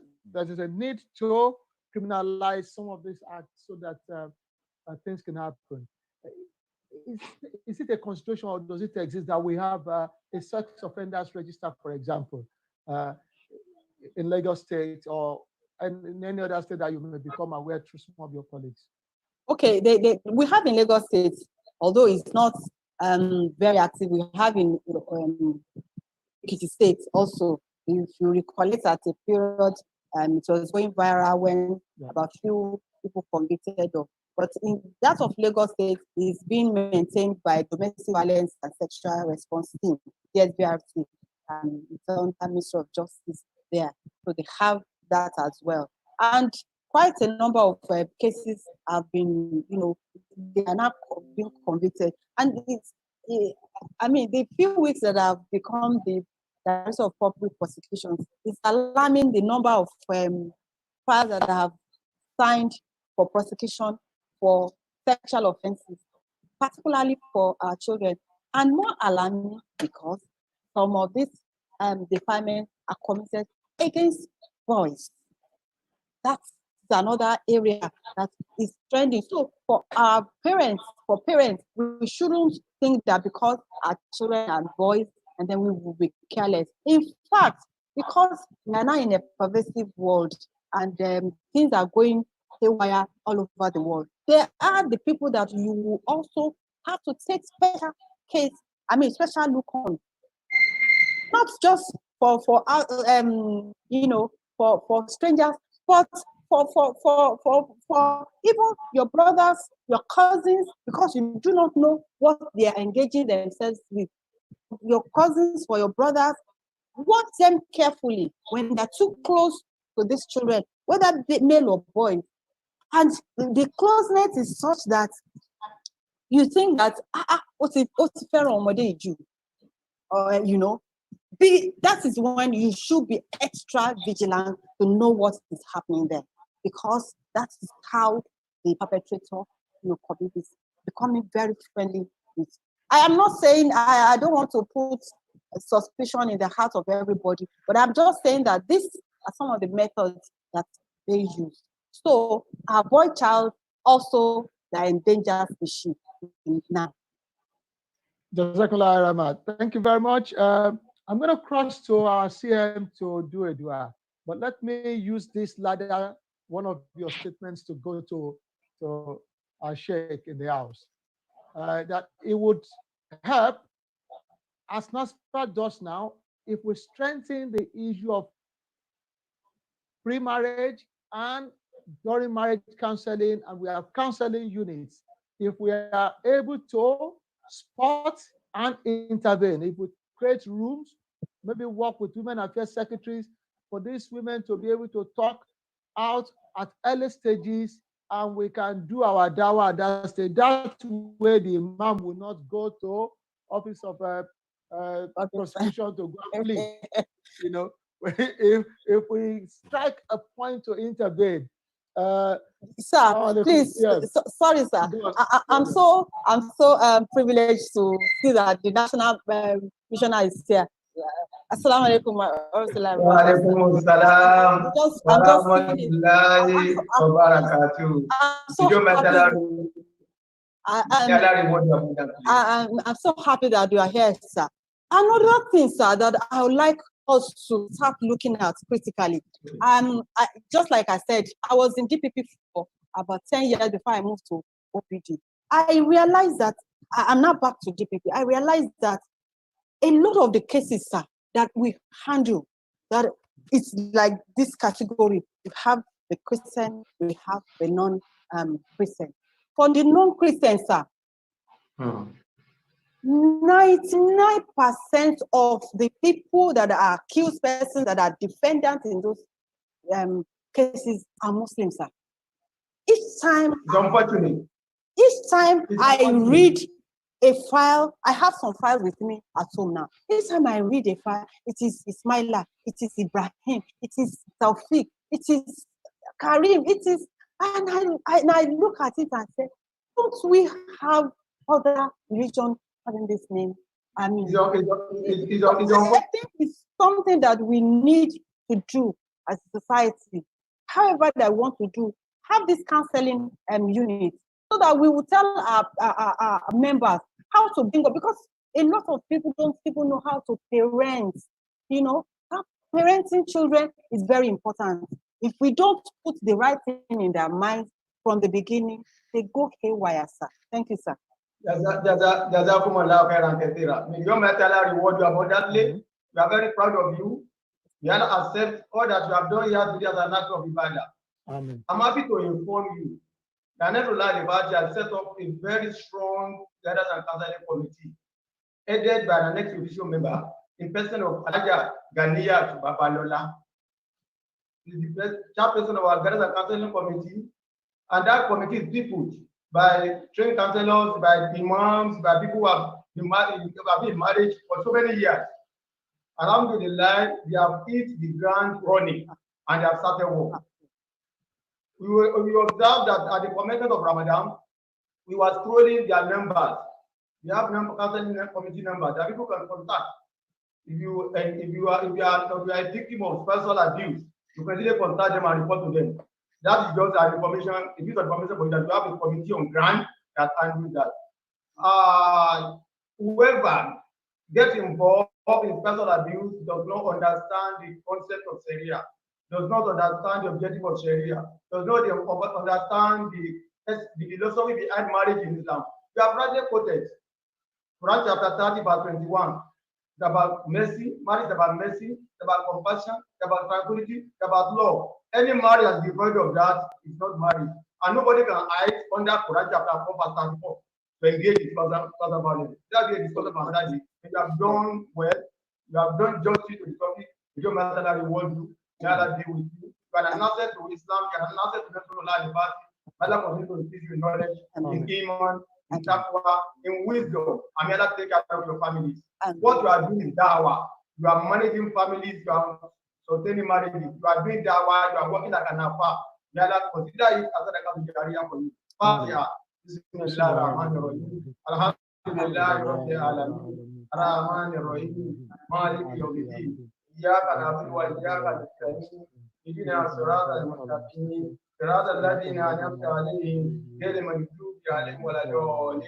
is a need to criminalize some of these acts so that things can happen. Is it a constitution or does it exist that we have a sex offenders register, for example, uh, in Lagos State or in any other state that you may become aware through some of your colleagues? Okay, we have in Lagos State, although it's not very active, we have in Ekiti State also. If you recollect at a period, it was going viral when about few people convicted of. But in that of Lagos State is being maintained by Domestic Violence and Sexual Response Team, the SBRT, it's under Ministry of Justice there. So they have that as well. And quite a number of cases have been, they are now being convicted. And the few weeks that have become the Director of Public Prosecutions is alarming the number of files that have signed for prosecution for sexual offenses, particularly for our children. And more alarming because some of these defilements are committed against boys. That's another area that is trending. So for parents, we shouldn't think that because our children are boys and then we will be careless. In fact, because we are now in a pervasive world and things are going haywire all over the world, there are the people that you will also have to take special look on. Not just for strangers, but for even your brothers, your cousins, because you do not know what they are engaging themselves with. Your cousins or your brothers, watch them carefully when they're too close to these children, whether male or boy. And the closeness is such that you think that what's fair on what they do, or that is when you should be extra vigilant to know what is happening there, because that is how the perpetrator is becoming very friendly with. I am not saying I don't want to put a suspicion in the heart of everybody, but I'm just saying that these are some of the methods that they use. So our boy child also that endangers the sheep now. Jazakallah Rahmat. Thank you very much. I'm going to cross to our CM to do a dua, but let me use this ladder, one of your statements, to go to our Sheikh in the house. That it would help, as NASPA does now, if we strengthen the issue of pre-marriage and during marriage counseling, and we have counseling units. If we are able to spot and intervene, if we create rooms, maybe work with women affairs secretaries for these women to be able to talk out at early stages, and we can do our dawah at that stage. That way the imam will not go to office of prosecution to go and plead. If we strike a point to intervene. Sir, please, yes. sorry, sir. I'm so privileged to see that the national missioner is here. Assalamu alaikum wa alaikum assalam wa rahmatullahi wa barakatuh. I'm so happy that you are here, sir. Another thing, sir, that I would like us to start looking at critically. Just like I said, I was in DPP for about 10 years before I moved to OPD. I realized that I'm now back to DPP. I realized that a lot of the cases, sir, that we handle, that it's like this category. We have the Christian, we have the non-Christian. For the non-Christian, sir, 99% of the people that are accused persons that are defendants in those cases are Muslims, sir. Each time, it's unfortunate. Each time I read a file, I have some files with me at home now. Each time I read a file, it is Ismaila, it is Ibrahim, it is Taufik, it is Karim, it is, and I look at it and say, don't we have other religion having this name? I mean, I think it's something that we need to do as a society. However, that I want to do, have this counseling unit so that we will tell our members how to bring up, because a lot of people don't even know how to parent. You know, parenting children is very important. If we don't put the right thing in their minds from the beginning, they go haywire, sir. Thank you, sir. Jazakumullah khairan kathira. May your Allah reward you abundantly. We are very proud of you. We are accept all that you have done here today as an act of ibadah. Amen. I'm happy to inform you that Netrullah Liberty has set up a very strong guidance and counseling committee, headed by the next official member in person of Alaja Ganiya Babalola. He is the chairperson of our guidance and counseling committee, and that committee is peopled by trained counselors, by imams, by people who have been married for so many years. Alhamdulillah, they have hit the ground running and they have started work. We observed that at the commencement of Ramadan, we were scrolling their members. We have counseling committee members that people can contact. If you are a victim of personal abuse, you can either contact them and report to them. That is just an information, a piece of information for you that you have a committee on ground that handles that. Whoever gets involved in personal abuse does not understand the concept of Sharia, does not understand the objective of Sharia, does not understand the philosophy behind marriage in Islam. We have rightly quoted Quran chapter 30, verse 21. It's about mercy, marriage is about mercy, it's about compassion, it's about tranquility, it's about love. Any marriage that's devoid of that is not marriage. And nobody can hide under Quran chapter 4, verse 34 to engage in further violence. That is a discussion for another day. If you have done well, you have done justice to the topic, it don't matter that reward you, may Allah be with you. You are an asset to Islam, you are an asset to Nasrullah Liberty. Allah continue to increase you in knowledge, in iman, in taqwa, in wisdom, and may Allah take care of your families. What you are doing is dawah. You are managing families, you are sustaining marriages, you are doing dawah, you are working like an afa. May Allah consider it as a kind of career for you. Fatiha. Bismillahirrahmanirrahim. Alhamdulillahi Rabbil Alamin. Ar-Rahmanir Rahim. Maliki Yawmiddin. Iyyaka na'budu wa iyyaka nasta'in. Ihdina as-siratal mustaqim. Siratal ladzina an'amta 'alaihim ghayril maghdubi 'alaihim waladdallin.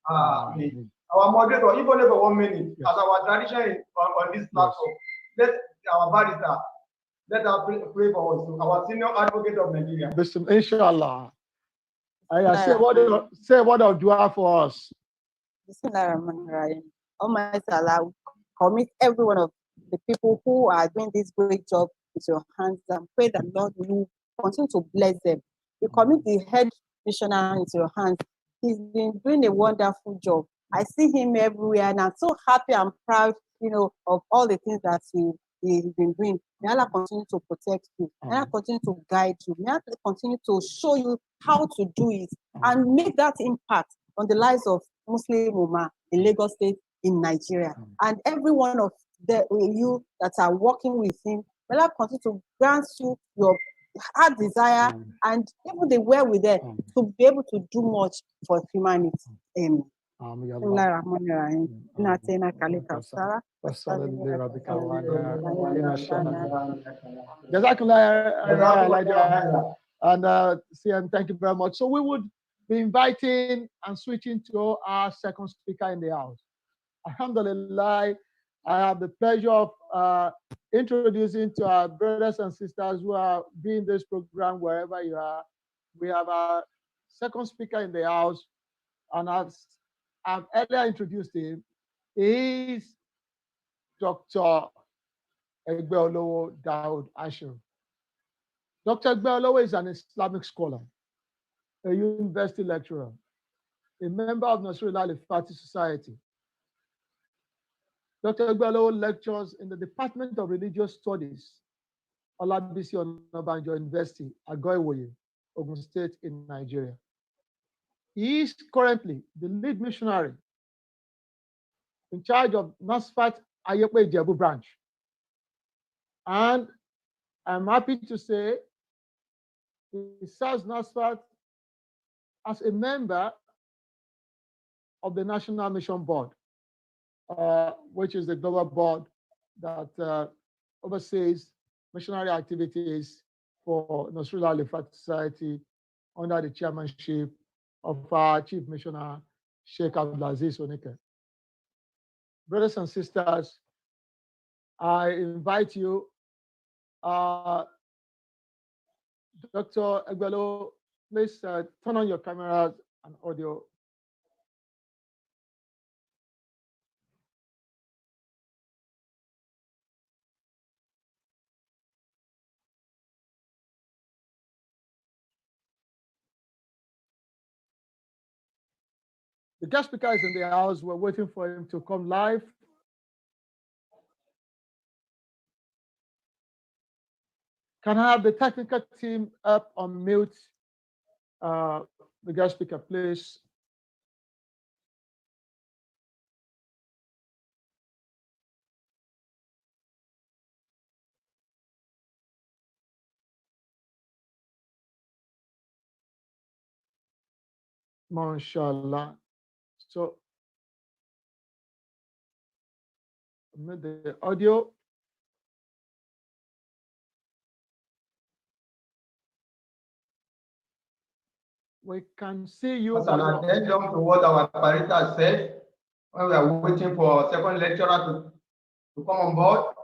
Amen. Our moderator, even for 1 minute, as our tradition on this platform, let our barrister, let us pray for us, our senior advocate of Nigeria. Inshallah. Say what of dua for us. Almighty Allah, commit every one of the people who are doing this great job with your hands and pray that Lord will continue to bless them. You commit the head missionary into your hands. He's been doing a wonderful job. I see him everywhere, and I'm so happy and proud, of all the things that he's been doing. May Allah continue to protect you. May Allah continue to guide you. May Allah continue to show you how to do it and make that impact on the lives of Muslim Ummah in Lagos State, in Nigeria. And every one of you that are working with him, may Allah continue to grant you your heart desire and even the wherewithal to be able to do much for humanity. Amen. And CM, thank you very much. So we would be inviting and switching to our second speaker in the house. Alhamdulillah, I have the pleasure of introducing to our brothers and sisters who are doing this program wherever you are. We have our second speaker in the house, and as I've earlier introduced him, he is Dr. Egbeolowo Daud Asher. Dr. Egbeolowo is an Islamic scholar, a university lecturer, a member of Nasrullah Al-Fatih Society. Dr. Egbeolowo lectures in the Department of Religious Studies, Olabisi Onabanjo University, Agoiwoye, Ogun State in Nigeria. He is currently the lead missionary in charge of NASFAT Ayepe Ijebu branch. And I'm happy to say he serves NASFAT as a member of the National Mission Board, which is the global board that oversees missionary activities for Nasrullah Al-Fatih Society under the chairmanship of our Chief Missioner, Sheikh Abdulaziz Onike. Brothers and sisters, I invite you, Dr. Egbelo, please turn on your cameras and audio. The guest speaker is in the house. We're waiting for him to come live. Can I have the technical team up on mute? The guest speaker, please. MashaAllah. So, the audio. We can see you. As an addendum to what our operator said, when we are waiting for second lecturer to come on board.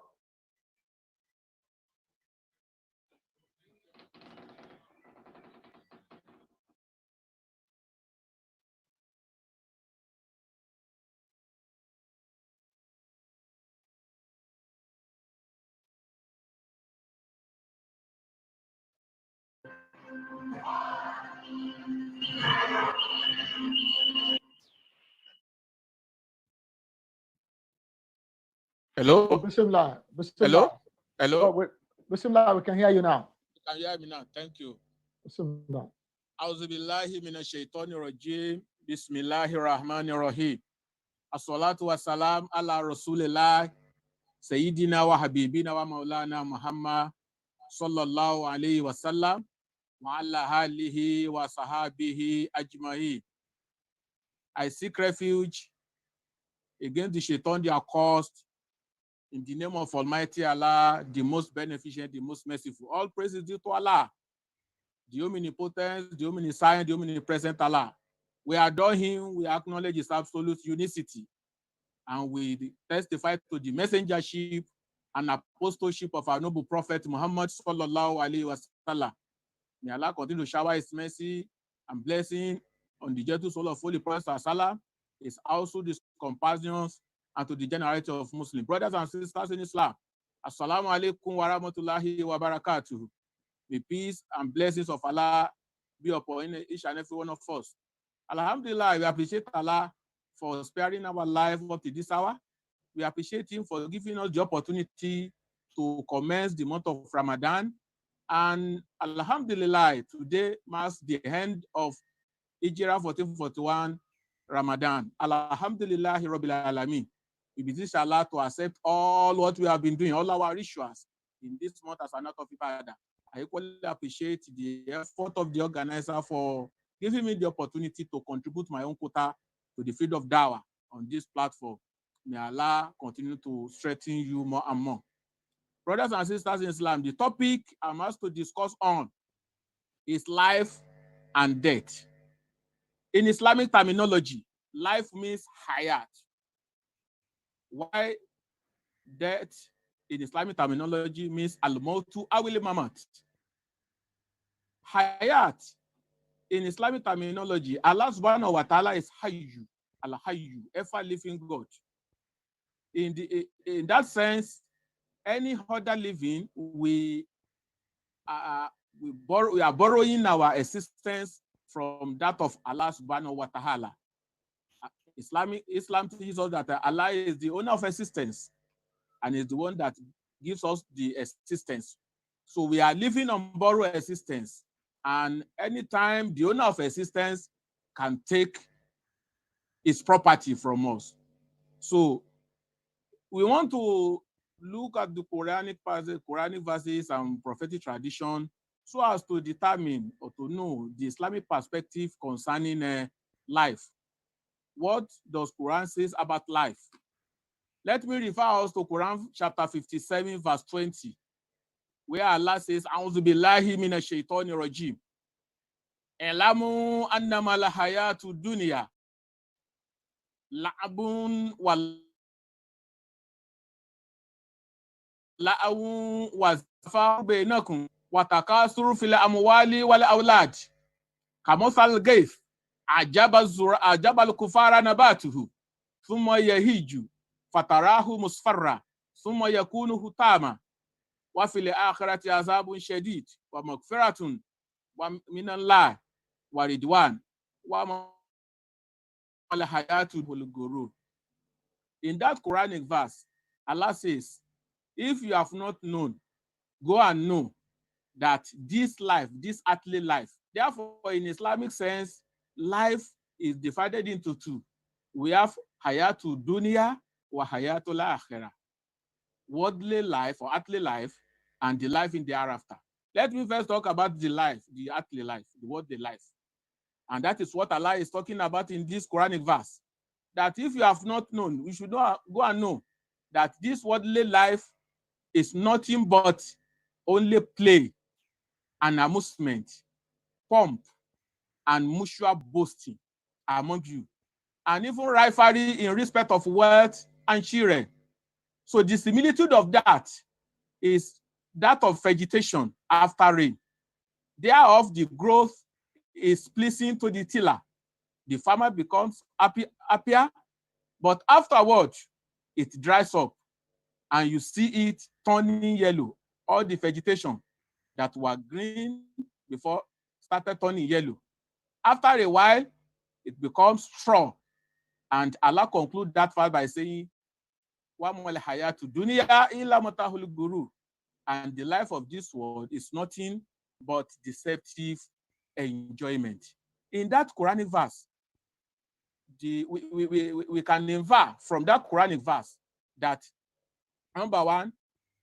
Hello? Bismillah. Hello? Hello? Oh, Bismillah, we can hear you now. You can hear me now. Thank you. Bismillah. A'udhu billahi minash shaitani rajim. Bismillahir rahmanir rahim. As-salatu wa salam ala rasulillah Sayyidina wa habibina wa maulana Muhammad sallallahu alayhi wa sallam wa ala alihi wa sahabihi ajmahi. I seek refuge against the shaitan, the accursed, in the name of Almighty Allah, the most beneficent, the most merciful. All praise is due to Allah, the omnipotent, the omniscient, the omnipresent Allah. We adore him, we acknowledge his absolute unicity, and we testify to the messengership and apostleship of our noble prophet Muhammad sallallahu alaihi wasallam. May Allah continue to shower his mercy and blessing on the gentle soul of Holy Prophet sallallahu, his household, his companions, and to the generality of Muslims. Brothers and sisters in Islam, Assalamu alaikum wa rahmatullahi wa barakatuh. May peace and blessings of Allah be upon each and every one of us. Alhamdulillah, we appreciate Allah for sparing our life up to this hour. We appreciate him for giving us the opportunity to commence the month of Ramadan. And Alhamdulillah, today marks the end of Hijrah 1441 Ramadan. Alhamdulillah, Rabbil Alameen. We beseech Allah to accept all what we have been doing, all our rituals in this month as an act of ibadah. I equally appreciate the effort of the organizer for giving me the opportunity to contribute my own quota to the field of Dawah on this platform. May Allah continue to strengthen you more and more. Brothers and sisters in Islam, the topic I'm asked to discuss on is life and death. In Islamic terminology, life means hayat. Why death in Islamic terminology means al-mautu awil mamat. Hayat in Islamic terminology, Allah subhanahu wa ta'ala is hayyu, al-hayyu, ever living God. In that sense, any other living, we are borrowing our existence from that of Allah subhanahu wa ta'ala. Islam teaches us that Allah is the owner of existence and is the one that gives us the existence. So we are living on borrowed existence. And anytime the owner of existence can take its property from us. So we want to look at the Quranic verses and prophetic tradition so as to determine or to know the Islamic perspective concerning life. What does Quran says about life? Let me refer us to Quran chapter 57, verse 20, where Allah says, A'udhu billahi minash shaitani rajim. Elamu annama la hayatu dunya la'abun wa la'awun wa zafaru bainakum wa takasuru fil amwali wal awlad kamothal gaith ajabal kufara nabatuhu thumma yahiju fatarahu musfarra thumma yakunu hutama wa fil akhirati azabun shadid wa maghfiratun wa minallah wa ridwan wa al hayatul gurur. In that Quranic verse, Allah says, if you have not known, go and know that this life, this earthly life, therefore, in Islamic sense, life is divided into two. We have hayatul dunya wa hayatul akhirah. Worldly life or earthly life and the life in the hereafter. Let me first talk about the life, the earthly life, the worldly life. And that is what Allah is talking about in this Quranic verse. That if you have not known, we should go and know that this worldly life is nothing but only play and amusement, pomp and mutual boasting among you, and even rivalry in respect of wealth and children. So the similitude of that is that of vegetation after rain. Thereof, the growth is pleasing to the tiller. The farmer becomes happier, but afterward, it dries up, and you see it turning yellow. All the vegetation that were green before started turning yellow. After a while, it becomes straw. And Allah concludes that part by saying, and the life of this world is nothing but deceptive enjoyment. In that Quranic verse, we can infer from that Quranic verse that, number one,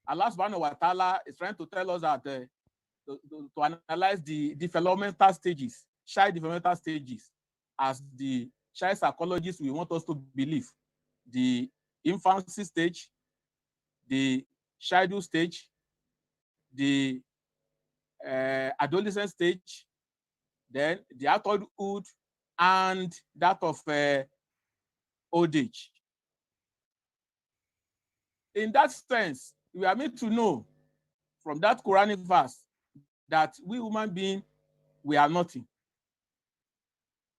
Allah subhanahu wa ta'ala is trying to tell us that to analyze the developmental stages, child developmental stages, as the child psychologists we want us to believe. The infancy stage, the childhood stage, the adolescent stage, then the adulthood, and that of old age. In that sense, we are made to know from that Quranic verse that we human beings, we are nothing.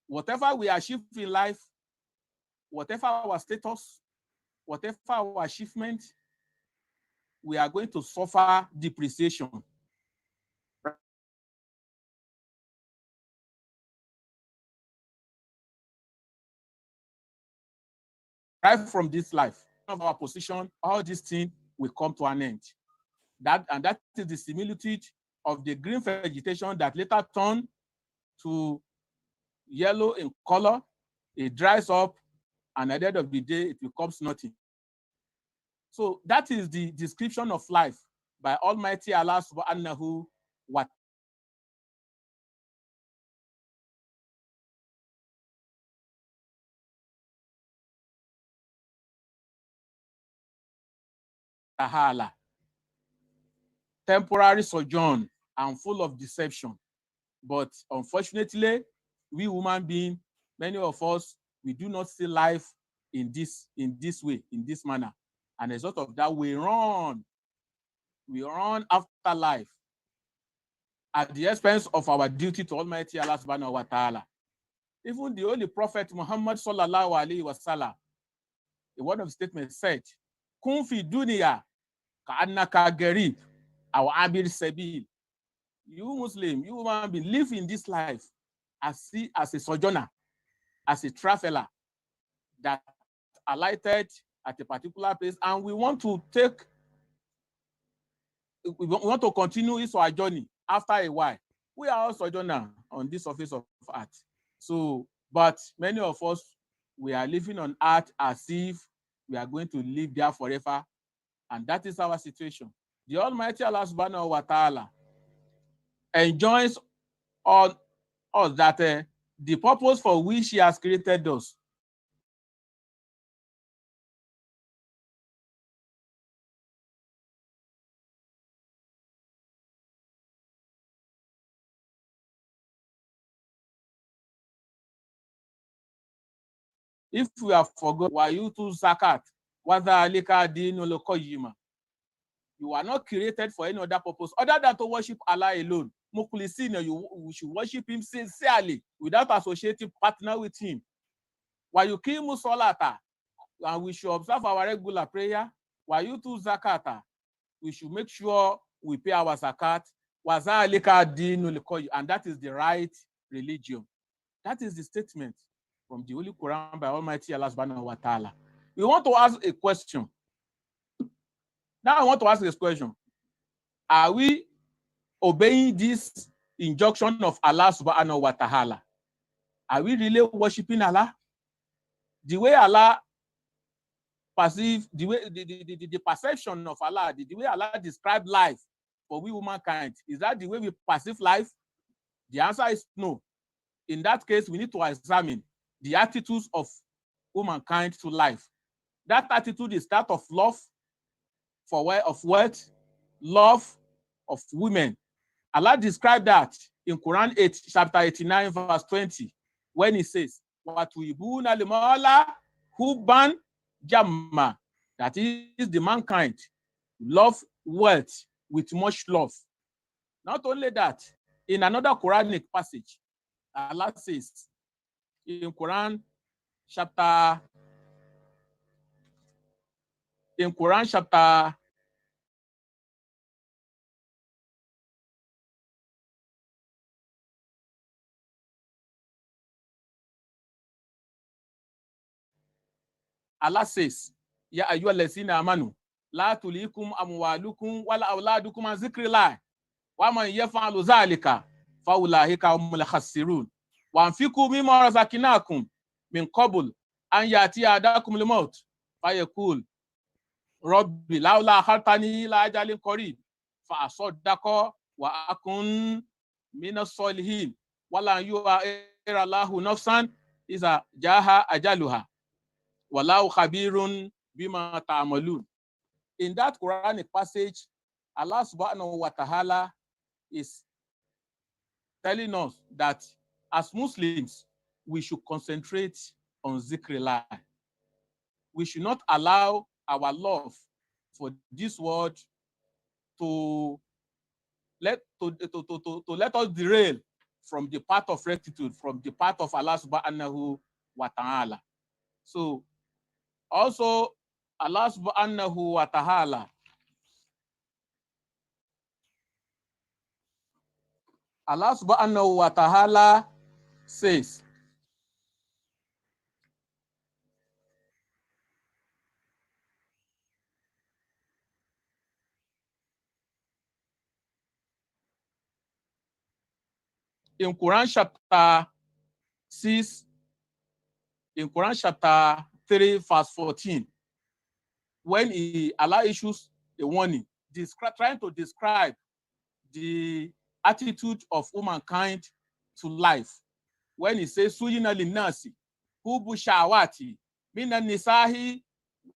Whatever we achieve in life, whatever our status, whatever our achievement, we are going to suffer depreciation. Right from this life, of our position, all these things will come to an end. That is the similitude of the green vegetation that later turned to yellow in color. It dries up, and at the end of the day, it becomes nothing. So that is the description of life by Almighty Allah subhanahu wa ta'ala. Temporary sojourn and full of deception. But unfortunately, we human beings, many of us, we do not see life in this way, in this manner. And as a result of that, we run after life at the expense of our duty to Almighty Allah subhanahu wa ta'ala. Even the Holy Prophet Muhammad sallallahu alaihi wasallam, in one of the statements said, Kun fi dunya ka'annaka garib aw abir sabil. You Muslim, you human being, live in this life as a sojourner, as a traveler that alighted at a particular place, and we want to continue our journey after a while. We are all sojourner on this surface of earth. So, But many of us, we are living on earth as if we are going to live there forever. And that is our situation. The Almighty Allah subhanahu wa ta'ala enjoins on us that the purpose for which He has created us if we have forgotten, why you to zakat, wadhalika dinul qayyim. You are not created for any other purpose other than to worship Allah alone. Mukhlisin, you should worship Him sincerely without associating partner with Him. While you kill salata, and we should observe our regular prayer. While you to zakata, we should make sure we pay our zakat. Wadhalika dinul qayyim, and that is the right religion. That is the statement from the Holy Quran by Almighty Allah subhanahu wa ta'ala. We want to ask a question. Now I want to ask this question. Are we obeying this injunction of Allah subhanahu wa ta'ala? Are we really worshiping Allah? The way Allah perceive, the perception of Allah, the way Allah described life for we humankind, is that the way we perceive life? The answer is no. In that case, we need to examine the attitudes of humankind to life. That attitude is that of love for wealth, love of women. Allah described that in Quran 8, chapter 89, verse 20, when He says, "Watuyibuna limala huban jamma," that is the mankind love wealth with much love. Not only that, in another Quranic passage, Allah says in Quran chapter Allah says, Ya ayyuhallazina amanu, la tulikum amwalukum wala auladukum an zikrillah, wa man yaf'alu dhalika fa ulaika humul khasirun. Wa anfiqu mimma razaqnakum min qabl an yati adakum al-maut fa yaqul rabbi laula akhartani ila ajalin qarib fa asaddaqa wa akun minas salihin wala yu'akhir Allahu nafsan iza jaha ajaluha. Wallahu khabirun bima ta'malun. In that Quranic passage, Allah subhanahu wa ta'ala is telling us that as Muslims, we should concentrate on zikrillah. We should not allow our love for this world to let us derail from the path of rectitude, from the path of Allah subhanahu wa ta'ala. So also, Allah subhanahu wa ta'ala says, in Quran chapter 6, in Quran chapter 3, verse 14, when Allah issues a warning, trying to describe the attitude of humankind to life, when He says, Suyina linnasi, hubu shawati, minan nisahi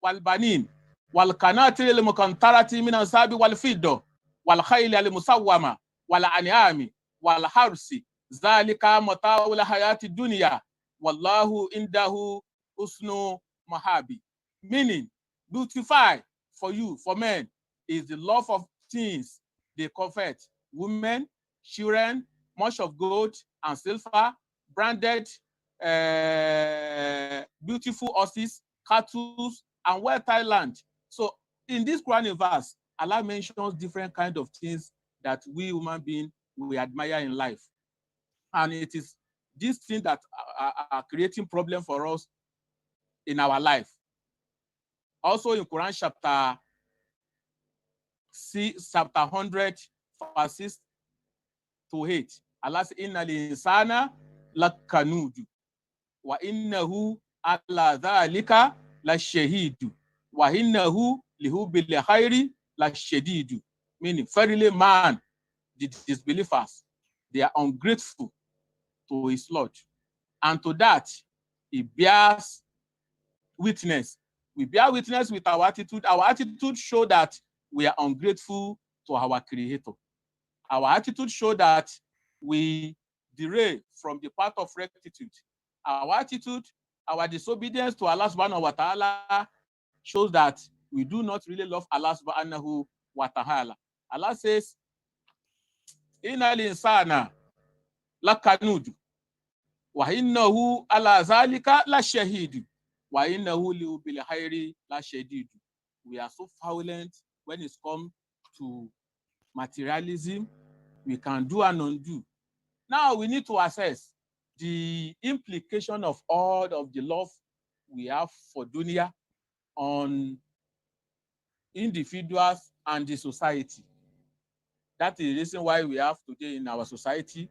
wal banin, wal kanatiri lil mukantarati minan sabi wal fiddo, wal khayli al musawwama, wal an'ami, wal harsi, zalika mata'ul hayati dunya, wallahu indahu usnu mahabi. Meaning, beautify for you, for men, is the love of things they covet: women, children, much of gold and silver, branded, beautiful horses, cattle, and well-tilled land. So, in this Quranic verse, Allah mentions different kinds of things that we human beings we admire in life, and it is these things that are creating problem for us in our life. Also in Quran chapter 100, verses 6 to 8, Allah says, Inna linsana lakanudu. wa innahu ala dhalika la shahidu wa innahu lihubbil khairi la shadidu. Meaning, verily man, the disbelievers, they are ungrateful to his Lord. And to that, he bears witness. We bear witness with our attitude. Our attitude shows that we are ungrateful to our Creator. Our attitude shows that we derail from the path of rectitude. Our attitude, our disobedience to Allah subhanahu wa ta'ala shows that we do not really love Allah subhanahu wa ta'ala. Allah says, Inna al-insana lakanudu wa innahu ala zalika la shahidu wa innahu liubil khairi la shadidu. We are so violent when it comes to materialism. We can do and undo. Now we need to assess the implication of all of the love we have for dunya on individuals and the society. That is the reason why we have today in our society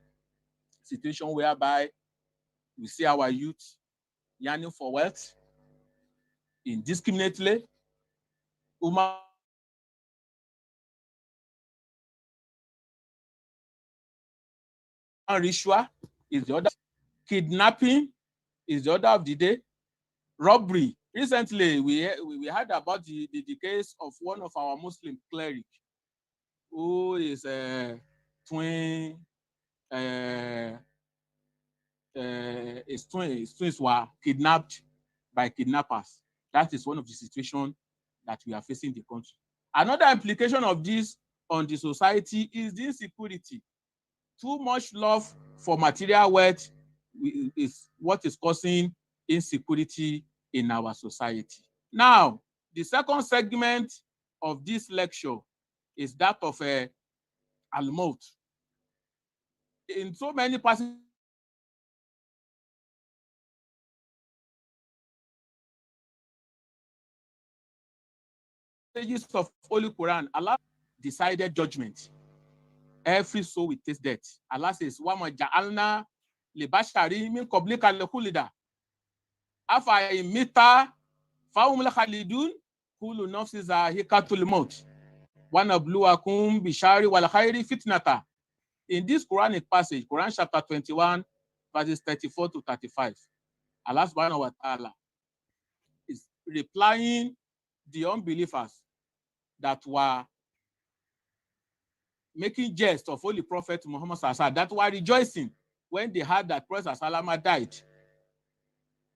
situation whereby we see our youth yearning for wealth indiscriminately. Human ritual is the other. Kidnapping is the order of the day. Robbery. Recently, we heard about the case of one of our Muslim cleric who is twin. His twins were kidnapped by kidnappers. That is one of the situations that we are facing in the country. Another implication of this on the society is the insecurity. Too much love for material wealth is what is causing insecurity in our society. Now, the second segment of this lecture is that of al-maut. In so many passages of Holy Quran, Allah decided judgment. Every soul will taste death. Allah says, "Wama ja'alna libashari min qablika al-khulda. Afa imita fahum al-khalidun kullu nafsin za'iqatul maut. Wa nabluwakum bishari wal khairi fitnata." In this Quranic passage, Quran chapter 21, verses 34 to 35, Allah subhanahu wa ta'ala is replying the unbelievers that were making jest of Holy Prophet Muhammad Sallallahu, that were rejoicing when they heard that Prophet Sallallahu died.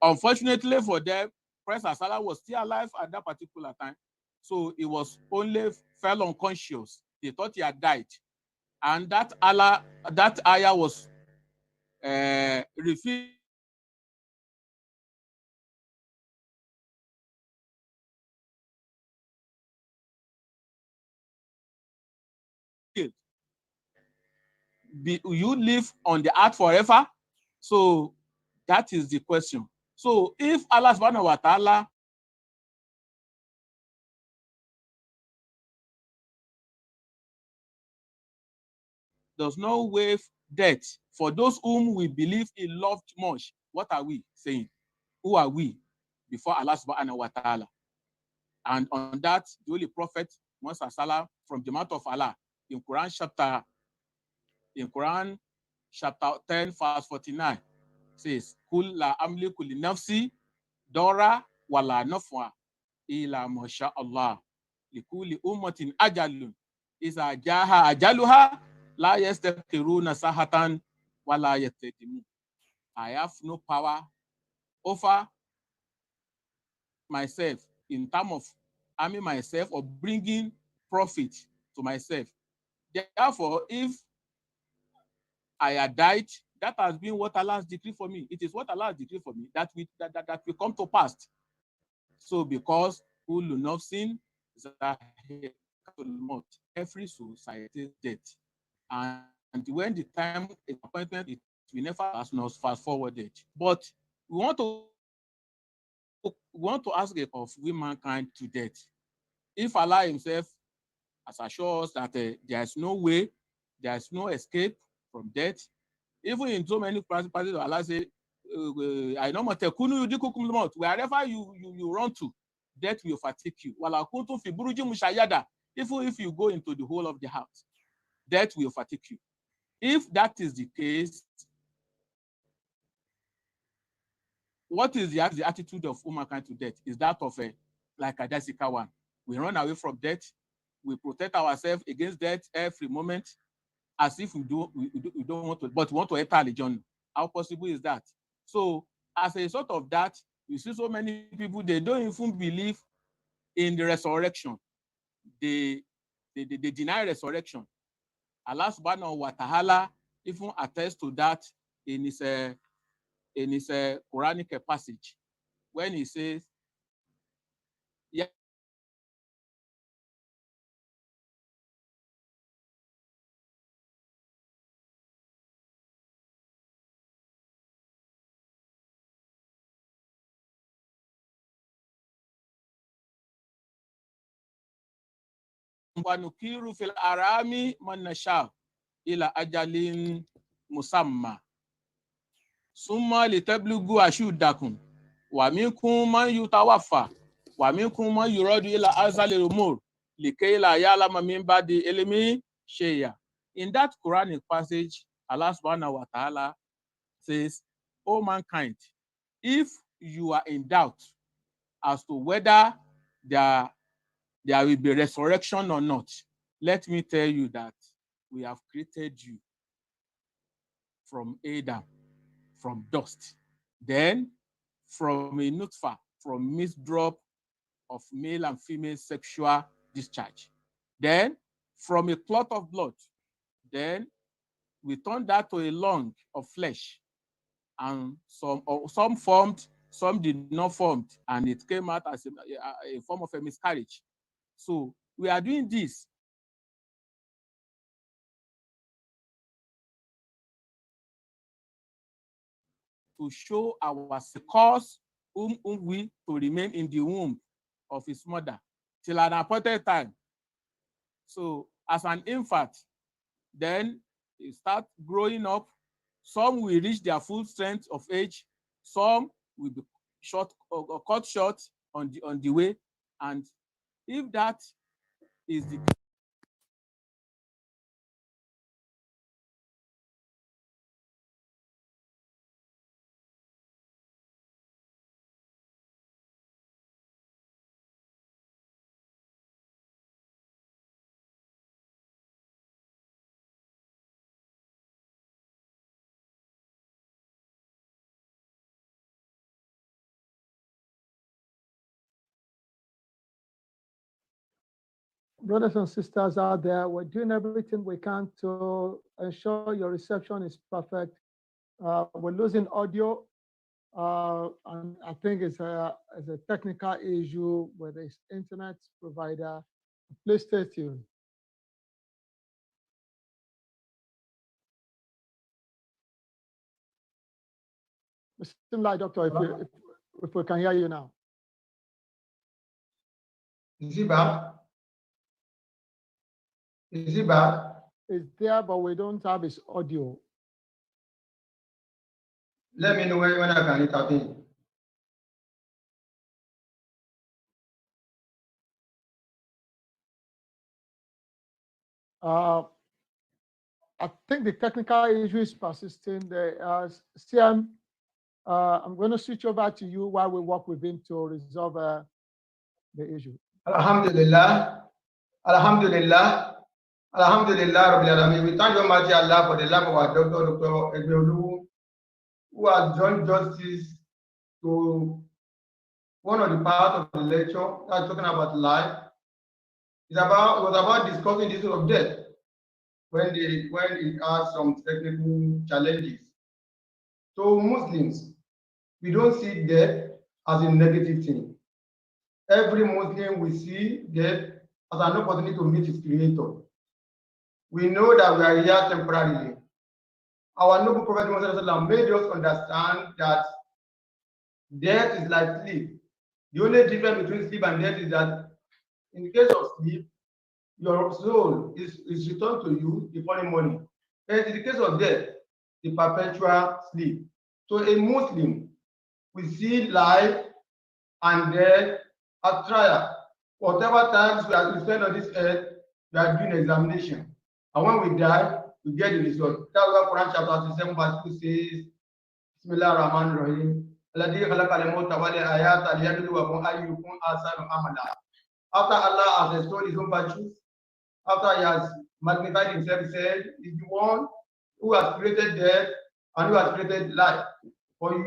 Unfortunately for them, Prophet Sallallahu was still alive at that particular time, so he was only fell unconscious. They thought he had died, and that ayah was revealed will you live on the earth forever? So that is the question. So if Allah subhanahu wa ta'ala does not waive death for those whom we believe he loved much, what are we saying? Who are we before Allah subhanahu wa ta'ala? And on that, the Holy Prophet Muhammad Sallallahu from the mouth of Allah in Quran chapter 10, verse 49 says, Kul la amliku li nafsi dora wala nafwa ila masha Allah likuli ummatin ajalun iza jaha ajaluha la yastakiruna sahatan wala yastadimu. I have no power over myself in terms of harming myself or bringing profit to myself. Therefore, if I had died, that has been what Allah has decreed for me. It is what Allah has decreed for me that will come to pass. So because Kullu nafsin za'iqatul maut, every society death. And when the time is appointed, it will never fast forwarded. But we want to ask of mankind to death. If Allah himself has assured us that there is no way, there is no escape from death, even in so many passages, Allah says, I know wherever you run to, death will overtake you. Even if you go into the whole of the house, death will overtake you. If that is the case, what is the attitude of humankind to death? Is that of like a Jessica one? We run away from death. We protect ourselves against death every moment, as if we don't want to, but we want to enter religion. How possible is that? So, as a result of that, you see so many people, they don't even believe in the resurrection. They deny resurrection. Allah subhanahu wa ta'ala even attests to that in his Quranic passage when he says, yeah, wanukiru fil arami man nasha ila ajalin musamma summa litablugu ashuddakum wa minkum man yutawaffa wa minkum man yuradu ila azali umur likayla ya'lama min ba'di ilmi shay'a. In that Quranic passage, Allah subhanahu wa ta'ala says, "O mankind, if you are in doubt as to whether there will be resurrection or not, let me tell you that we have created you from Adam, from dust, then from a nutfa, from mixed drop of male and female sexual discharge, then from a clot of blood, then we turned that to a lung of flesh, and some formed, some did not form, and it came out as a form of a miscarriage. So we are doing this to show our cause we to remain in the womb of his mother till an appointed time. So as an infant, then you start growing up. Some will reach their full strength of age. Some will be short or cut short on the way. And if that is the Brothers and sisters out there, we're doing everything we can to ensure your reception is perfect. We're losing audio, and I think it's a technical issue with this internet provider. Please stay tuned. It seems like, Doctor, if we can hear you now. Is it bad? Is it bad? It's there, but we don't have his audio. Let me know when I can intervene. I think the technical issue is persisting. CM, I'm going to switch over to you while we work with him to resolve the issue. Alhamdulillah, Alhamdulillah, Alhamdulillah, Rabbil Alamin. We thank Almighty Allah for the life of our Dr. Egbeolu, who has joined justice to one of the parts of the lecture that's talking about life. It was about discussing the issue of death when it has some technical challenges. So Muslims, we don't see death as a negative thing. Every Muslim we see death as an opportunity to meet his creator. We know that we are here temporarily. Our noble Prophet Muhammad made us understand that death is like sleep. The only difference between sleep and death is that in the case of sleep, your soul is returned to you the following morning. And in the case of death, the perpetual sleep. So a Muslim, we see life and death as trial. Whatever times we spend on this earth, we are doing examination. And when we die, we get the result. That's why Quran chapter 37 verse 2 says, Bismillah ar-Rahman ar-Rahim. After Allah has restored his own virtues, after he has magnified himself, he said, is the one who has created death and who has created life for him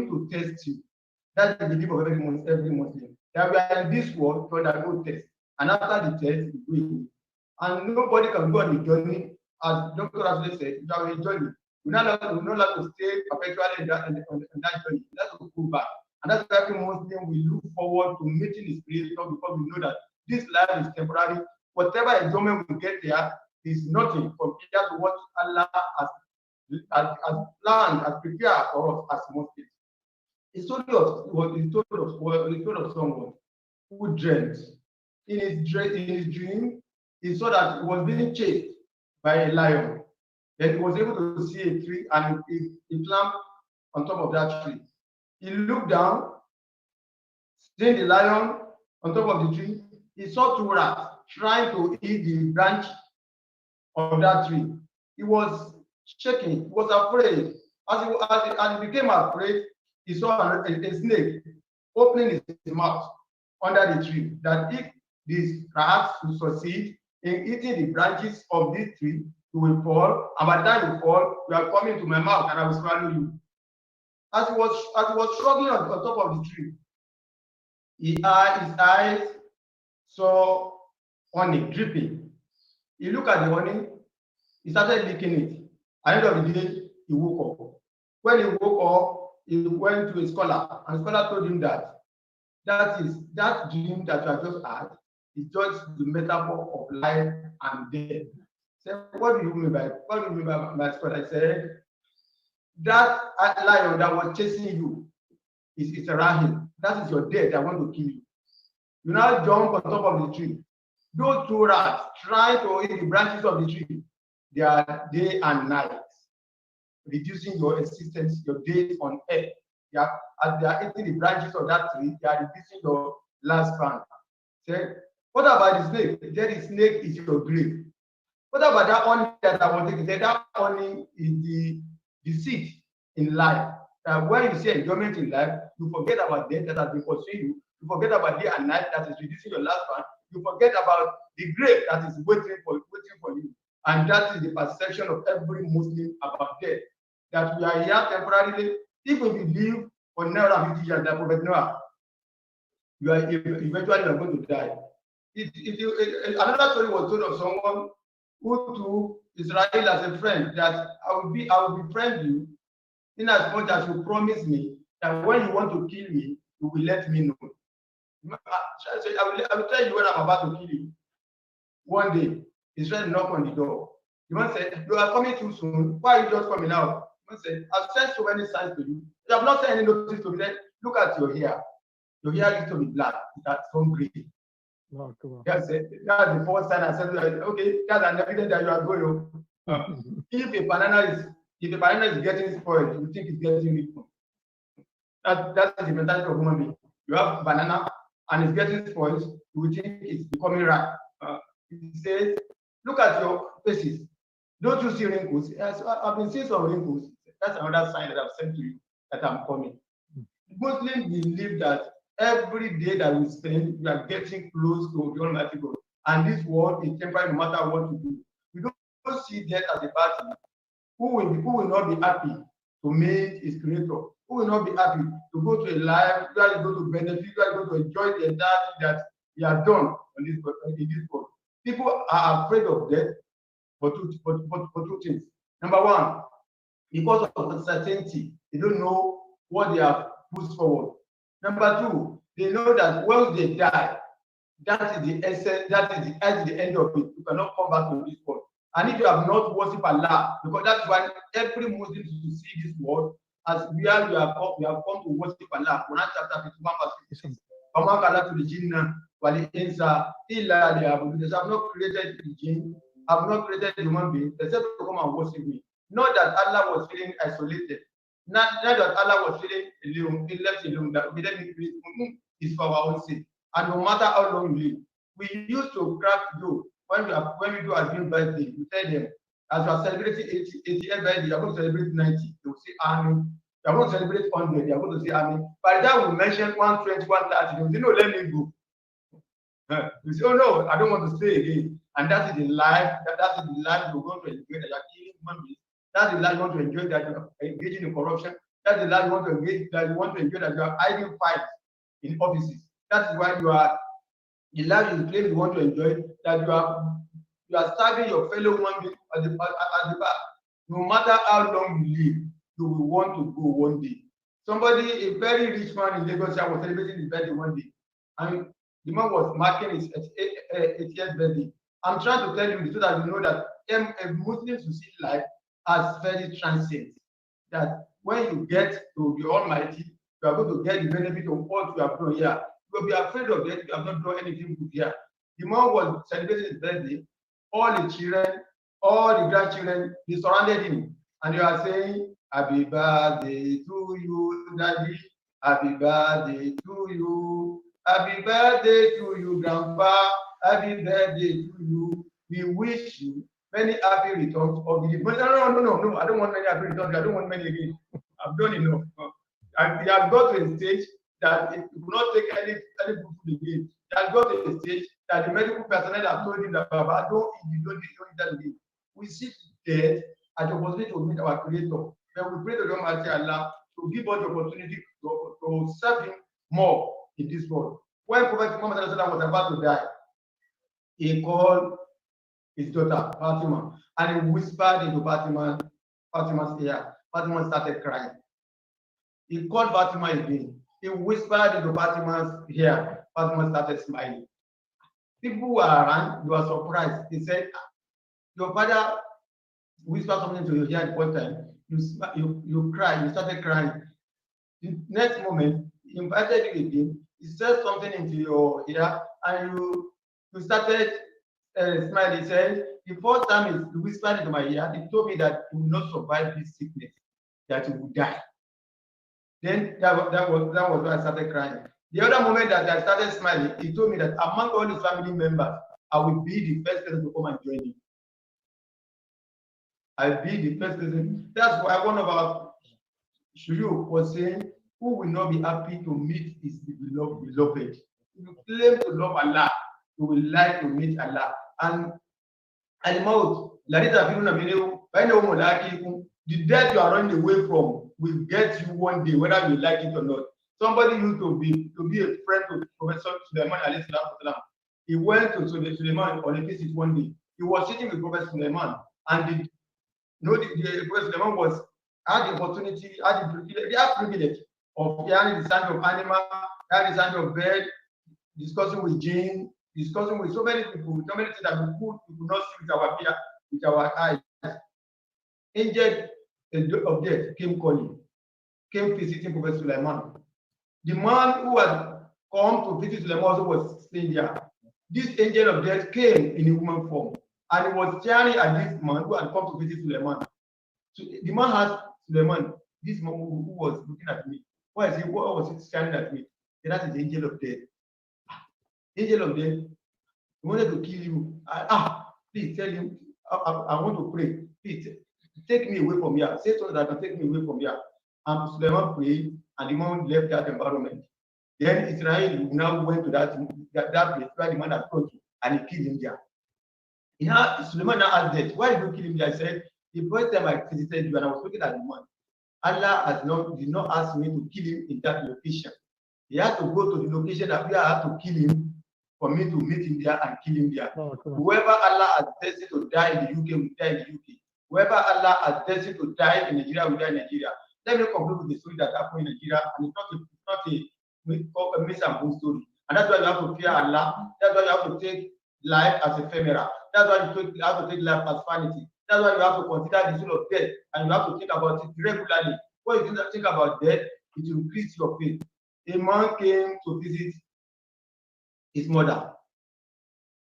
to test you. That's the belief of every Muslim. That we are in this world to undergo test. And after the test, we will. And nobody can go on the journey, as Dr. Ashley said, you are on a journey. We're not allowed to stay perpetually in that journey. That's to go back. And that's why every Muslim will look forward to meeting his creator, because we know that this life is temporary. Whatever enjoyment we get there is nothing compared to what Allah has planned, has prepared for us as Muslims. The story of someone who dreamt. In his dream, he saw that he was being chased by a lion. Then he was able to see a tree and he climbed on top of that tree. He looked down, seeing the lion on top of the tree. He saw two rats trying to eat the branch of that tree. He was shaking, he was afraid. As he became afraid, he saw a snake opening his mouth under the tree, that if these rats will succeed in eating the branches of this tree, you will fall, and by the time you fall, you are coming to my mouth and I will swallow you. As he was struggling on top of the tree, his eyes saw honey dripping. He looked at the honey, he started licking it. At the end of the day, he woke up. When he woke up, he went to a scholar, and the scholar told him that dream that you have just had is just the metaphor of life and death. So what do you mean by my scholar? I said, that lion that was chasing you is a rahim. That is your death. I want to kill you. You now jump on top of the tree. Those two rats try to eat the branches of the tree. They are day and night, reducing your existence, your days on earth. As they are eating the branches of that tree, they are reducing your lifespan. Say, what about the snake? The snake is your grave. What about that honey that I want to say? That honey is the seed in life. That when you see enjoyment in life, you forget about death that has been pursuing you. You forget about day and night that is reducing your lifespan. You forget about the grave that is waiting for you. And that is the perception of every Muslim about death. That we are here temporarily. If we believe for 950 years that Prophet Noah, you are eventually going to die. Another story was told of someone who took Israel as a friend, that I will befriend you in as much as you promise me that when you want to kill me, you will let me know. I will tell you when I'm about to kill you. One day, Israel knocked on the door. The man said, you are coming too soon. Why are you just coming out? The man said, I've sent so many signs to you. You have not sent any notice to me. Look at your hair. Your hair used to be black. That's some grey. Wow, come on. That's the first sign. I said, okay, that's an evidence that you are going. If a banana is getting spoiled, you think it's getting ripe. That's the mentality of human being. You have banana and it's getting spoiled, you will think it's becoming ripe. He says, look at your faces. Don't you see wrinkles? Yes, I've been seeing some wrinkles. That's another sign that I've sent to you that I'm coming. Muslims believe that every day that we spend, we are getting close to the Almighty God. And this world is temporary no matter what we do. We don't see death as a bad thing. Who will not be happy to meet his creator? Who will not be happy to go to a life where you go to benefit, where you go to enjoy the entire thing that he has done in this world? People are afraid of death for two things. Number one, because of uncertainty, they don't know what they have pushed forward. Number two, they know that once they die, that is the essence, that is the end of it. You cannot come back to this world. And if you have not worshipped Allah, because that's why every Muslim should see this world as where we have come to worship Allah. Quran chapter 51 verse 56. They have not created the jinn, have not created human beings, except to come and worship me. Not that Allah was feeling isolated. Not that Allah was feeling alone, he left alone, that we let me is for our own sake. And no matter how long we live, we used to crack joke when we do our dream birthday. We tell them, as you are celebrating 80th birthday, you are going to celebrate 90. They will say Amen. You are going to celebrate 100. You are going to say Amen. By the time we mention 120, 130, they will say, no, let me go. You say, oh no, I don't want to stay again. And that is the life. That is the life you're going to enjoy. That you are killing human beings. That's the life you want to enjoy. That you are engaging in corruption. That's the life you want to engage. That you want to enjoy. That you are hiding fights in offices. That is why you are the life you claim you want to enjoy. That you are serving your fellow human being at the back. No matter how long you live, you will want to go one day. Somebody, a very rich man in Lagos, was celebrating his birthday one day, and the man was marking his 80th birthday. I'm trying to tell you so that you know that Muslims who see life as very transient. That when you get to the Almighty, you are going to get the benefit of what you have done here. You will be afraid of that. You have not done anything good here. The man was celebrating his birthday. All the children, all the grandchildren, they surrounded him, and they are saying, "Happy birthday to you, Daddy. Happy birthday to you. Happy birthday to you, Grandpa. Happy birthday to you. We wish you many happy returns of the day." No, I don't want many happy returns. I don't want many again. I've done enough. And he has got to a stage that it will not take any food again. He has got to a stage that the medical personnel have told him that, Baba, don't eat that again. We sit dead at the opportunity to meet our Creator. Then we pray to the Almighty Allah to give us the opportunity to serve Him more in this world. When Prophet Muhammad was about to die, he called his daughter Fatima and he whispered into Fatima's ear. Fatima started crying. He called Fatima again. He whispered into Fatima's ear. Fatima started smiling. People who were around, they were surprised. They said, "Your father whispered something to your ear the first time. You cried. You started crying. The next moment, he invited you again. He said something into your ear, and you started smiling." He said, "The first time he whispered into my ear, he told me that you will not survive this sickness, that you will die." Then that was why I started crying. The other moment that I started smiling, he told me that among all his family members, I will be the first person to come and join him. I'll be the first person. That's why one of our shuyukh was saying, who will not be happy to meet his beloved? If you claim to love Allah, you will like to meet Allah. And the death you are running away from will get you one day, whether you like it or not. Somebody used to be a friend to Professor Suleiman alayhi salam. He went to Suleiman on a visit one day. He was sitting with Professor Suleiman, and the Professor Suleiman had the opportunity, had the privilege of hearing the sound of animal, hearing the sound of bird, discussing with jinn, discussing with so many people, so many things that we could not see with our eyes. Angel of death came calling, came visiting Professor Suleiman. The man who had come to visit Suleiman also was staying there. This angel of death came in a human form, and he was staring at this man who had come to visit Suleiman. So the man asked Suleiman, this man who was looking at me, what was he staring at me? And that is the angel of death. Angel of death, he wanted to kill you. Please tell him, I want to pray. Please take me away from here. Say something that can take me away from here. And Suleiman prayed, and the man left that environment. Then Israel now went to that place where the man had gone to, and he killed him there. Suleiman now asked death, why did you kill him there? I said, the first time I visited you and I was looking at the man, Allah did not ask me to kill him in that location. He had to go to the location that we had to kill him for me to meet him there and kill him there. Whoever Allah has destined to die in the UK will die in the UK. Whoever Allah has destined to die in Nigeria will die in Nigeria. Let me conclude with the story that happened in Nigeria, and it's not a miss and boom story. And that's why you have to fear Allah. That's why you have to take life as ephemeral. That's why you have to take life as vanity. That's why you have to consider the soul of death, and you have to think about it regularly. When you think about death, it will increase your faith. A man came to visit his mother.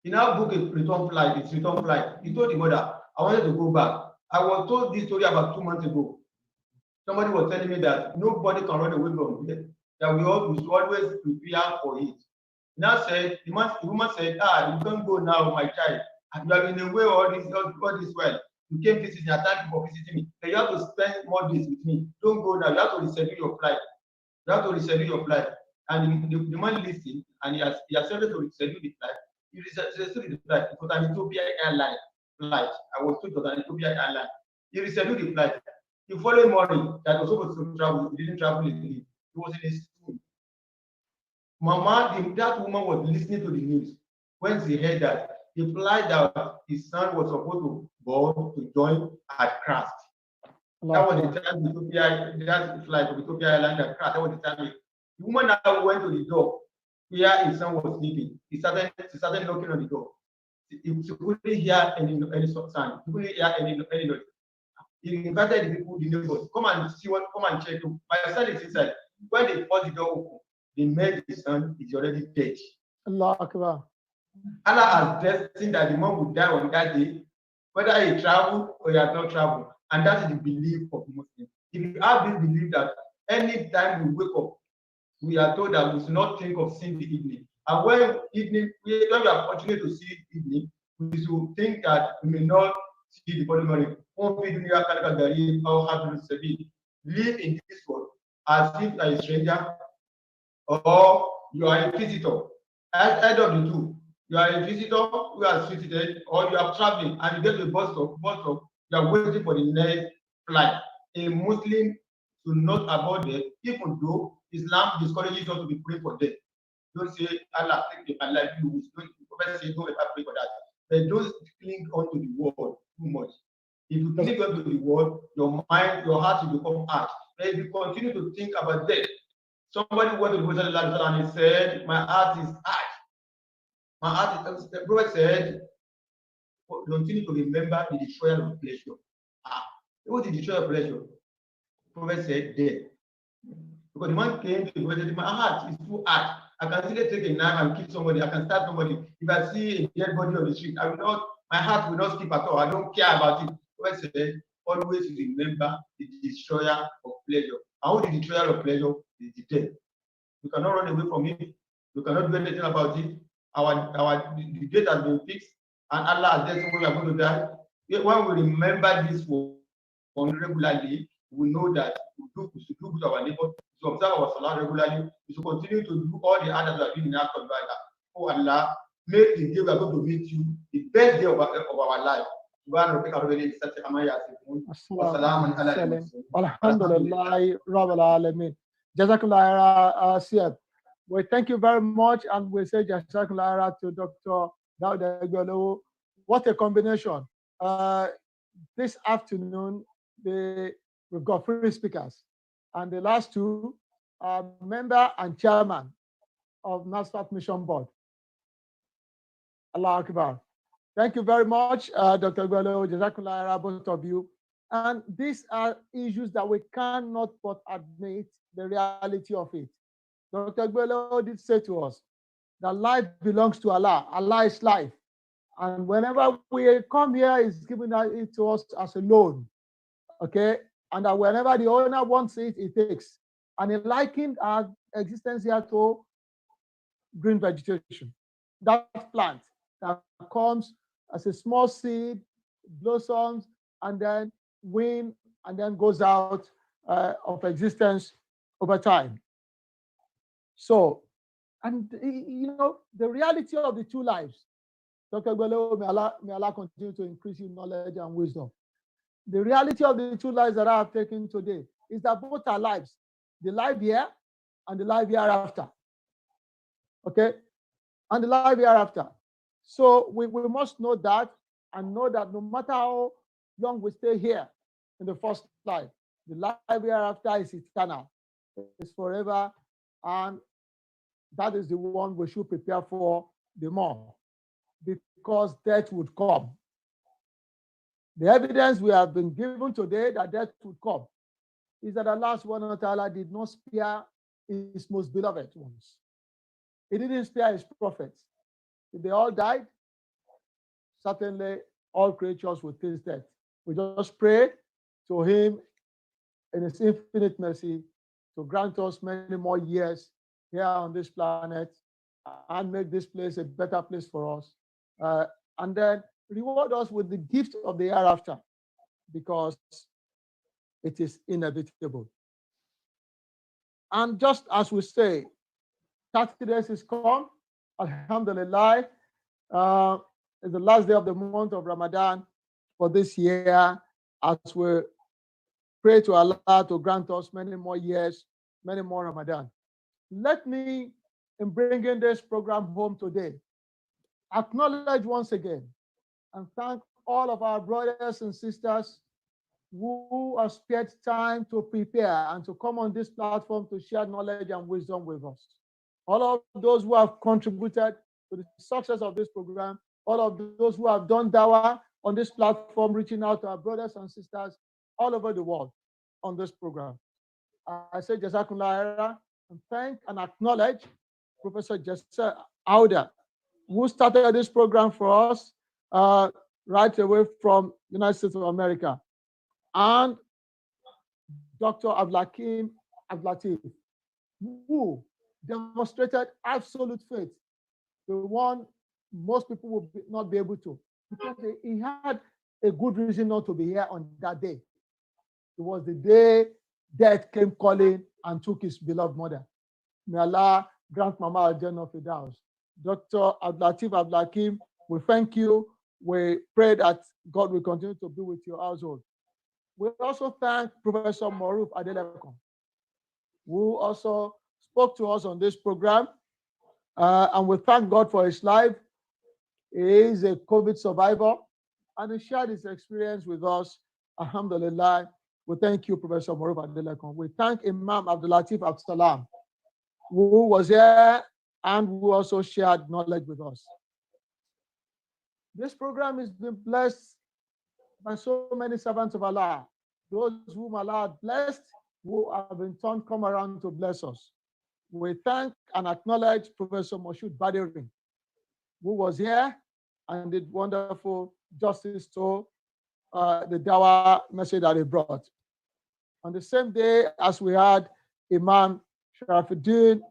He now booked a return flight. He told the mother, I wanted to go back. I was told this story about 2 months ago. Somebody was telling me that nobody can run away from death, that we should always prepare for it. Now said, the woman said, you don't go now, my child. And you have been away all this while. You came visiting, thank you for visiting me. But you have to spend more days with me. Don't go now. You have to reschedule your flight. You have to reschedule your flight. And the man listened, and he has started to reschedule the flight. He rescheduled the flight. It was an Ethiopian airline flight. I was told it was an Ethiopian airline. He rescheduled the flight. The following morning, that was supposed to travel, he didn't travel again. He was in his school. Mama, that woman was listening to the news when she heard that the flight that his son was supposed to board to join had crashed. That was the time that flight of Ethiopia Airlines had crashed. That was the time. The woman now went to the door where his son was sleeping. She started knocking on the door. She couldn't hear any sound. She couldn't hear any noise. He invited the people, the neighbors, come and check. My son is inside. When they forced the door open, they met the son is already dead. Allah has destined that the man would die on that day, whether he traveled or he has not traveled. And that is the belief of Muslims. If you have this belief that any time we wake up, we are told that we should not think of seeing the evening. And when we are fortunate to see evening, we should think that we may not see the following morning. Live in this world as if you are a stranger or you are a visitor. As either of the two, you are a visitor who has visited, or you are traveling and you get to a bus stop, you are waiting for the next flight. A Muslim should not abort death, even though Islam discourages us to be praying for death. Don't say, Allah, take my life, you don't say, don't ever pray for that. But don't cling onto the word too much. If you cling onto the word, your mind, your heart will become hard. But if you continue to think about death, somebody went to the Prophet and he said, my heart is hard. My heart is, the Prophet said, continue to remember the destroyer of pleasure. What is the destroyer of pleasure? The Prophet said, death. Because the man came to the Prophet and said, my heart is too hard. I can still take a knife and kill somebody. I can stab somebody. If I see a dead body on the street, my heart will not skip at all. I don't care about it. The Prophet said, always remember the destroyer of pleasure. And who the destroyer of pleasure is the death. You cannot run away from it. You cannot do anything about it. The date has been fixed, and Allah has said we are going to die. When we remember this one regularly, we know that we should do good to our neighbor, to observe our salah regularly, we should continue to do all the others that are doing in our conduct. Oh Allah, make the day we are going to meet you the best day of our life. Alhamdulillah, Rabbil Alameen. Jazakallah Siyad. We thank you very much, and we say Jazakallah to Dr. Dawah. What a combination. This afternoon, we've got 3 speakers, and the last 2 are member and chairman of NASFAT Mission Board. Allah Akbar. Thank you very much, Dr. Gwelo, Jazakallah, both of you. And these are issues that we cannot but admit the reality of it. Dr. Gwelo did say to us that life belongs to Allah. Allah is life. And whenever we come here, it's given it to us as a loan. Okay? And that whenever the owner wants it, he takes. And he likened our existence here to green vegetation. That plant that comes as a small seed, blossoms, and then wind, and then goes out of existence over time. So, and the reality of the 2 lives, Dr. Gwelo, may Allah continue to increase in knowledge and wisdom. The reality of the 2 lives that I have taken today is that both are lives, the life here and the life hereafter. Okay? And the life hereafter. So we must know that, and know that no matter how long we stay here in the first life, the life hereafter is eternal. It's forever, and that is the one we should prepare for the more, because death would come. The evidence we have been given today that death would come is that Allah subhanahu wa ta'ala did not spare his most beloved ones. He didn't spare his prophets. If they all died, certainly all creatures would taste death. We just pray to him in His infinite mercy to grant us many more years here on this planet and make this place a better place for us. And then reward us with the gift of the hereafter, because it is inevitable. And just as we say, 30 days is come, Alhamdulillah, it's the last day of the month of Ramadan for this year, as we pray to Allah to grant us many more years, many more Ramadan. Let me, in bringing this program home today, acknowledge once again and thank all of our brothers and sisters who have spared time to prepare and to come on this platform to share knowledge and wisdom with us. All of those who have contributed to the success of this program, all of those who have done Dawah on this platform, reaching out to our brothers and sisters all over the world on this program. I say Jazakumullah and thank and acknowledge Professor Jesse Auda, who started this program for us right away from United States of America, and Dr. Abdulakim Abdulatif, who demonstrated absolute faith, the one most people will not be able to, because he had a good reason not to be here on that day. It was the day death came calling and took his beloved mother. May Allah grant Mama Al-Jannah Firdaus. Dr. Abdulatif Abdulakim, we thank you. We pray that God will continue to be with your household. We also thank Professor Moruf Adelekon, who also spoke to us on this program. And we thank God for his life. He is a COVID survivor and he shared his experience with us. Alhamdulillah. We thank you, Professor Moruf Adelekon. We thank Imam Abdulatif Absalam, who was here and who also shared knowledge with us. This program has been blessed by so many servants of Allah, those whom Allah had blessed, who have in turn come around to bless us. We thank and acknowledge Professor Moshood Badiri, who was here and did wonderful justice to the Dawah message that he brought. On the same day as we had Imam Sharafuddin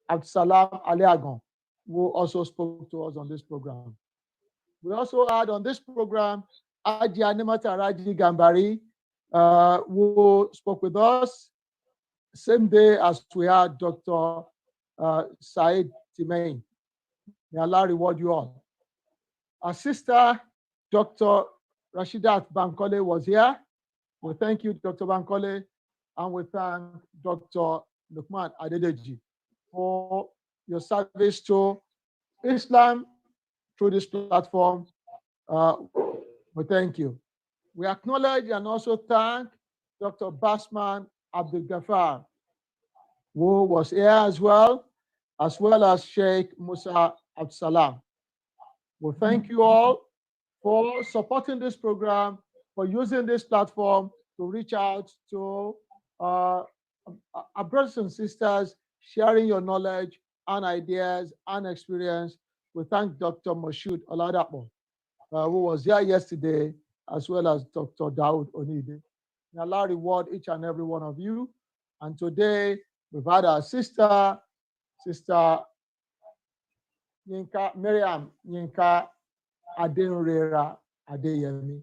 Absalam Aliagon, who also spoke to us on this program. We also had on this program Haji Animata Raji Gambari, who spoke with us. Same day as we had Dr. Said Timain. May Allah reward you all. Our sister, Dr. Rashidat Bankole, was here. We thank you, Dr. Bankole, and we thank Dr. Lukman Adedeji for your service to Islam through this platform. We thank you. We acknowledge and also thank Dr. Basman Abdul Ghaffar, who was here as well as Sheikh Musa Absalam. We thank you all for supporting this program, for using this platform to reach out to our brothers and sisters, sharing your knowledge and ideas and experience. We thank Dr. Moshood Oladapo, who was here yesterday, as well as Dr. Dawood Onide. May Allah reward each and every one of you. And today, we've had our sister Yinka, Miriam Yinka Adenrera Adeyemi,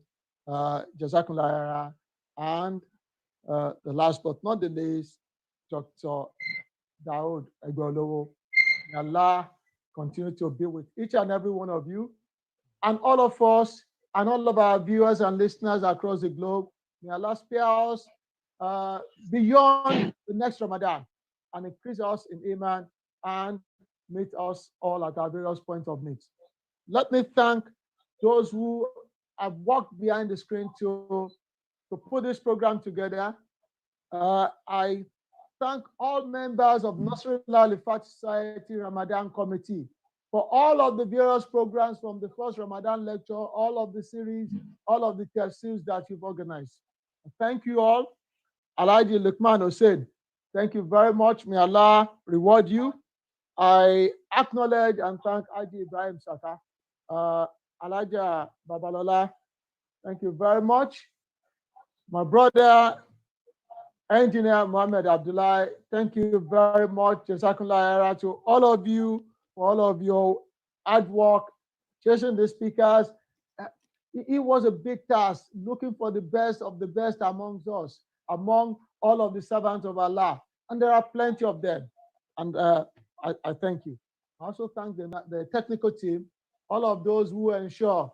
Jazakumullah, and the last but not the least, Dr. Dawood Egolowo. May Allah continue to be with each and every one of you and all of us and all of our viewers and listeners across the globe. May Allah spare us beyond the next Ramadan and increase us in Iman and meet us all at our various points of need. Let me thank those who have worked behind the screen to put this program together. I thank all members of Nasrullah Al-Fatih Society Ramadan Committee for all of the various programs, from the first Ramadan lecture, all of the series, all of the tafsirs that you've organized. Thank you all. Alhaji Lukman Hussein, thank you very much. May Allah reward you. I acknowledge and thank Haji Ibrahim Saka. Alhaja Babalola, thank you very much. My brother, Engineer Mohammed Abdullah, thank you very much. Jazakallah to all of you for all of your hard work, chasing the speakers. It was a big task looking for the best of the best amongst us, among all of the servants of Allah. And there are plenty of them. And I thank you. I also thank the technical team, all of those who ensure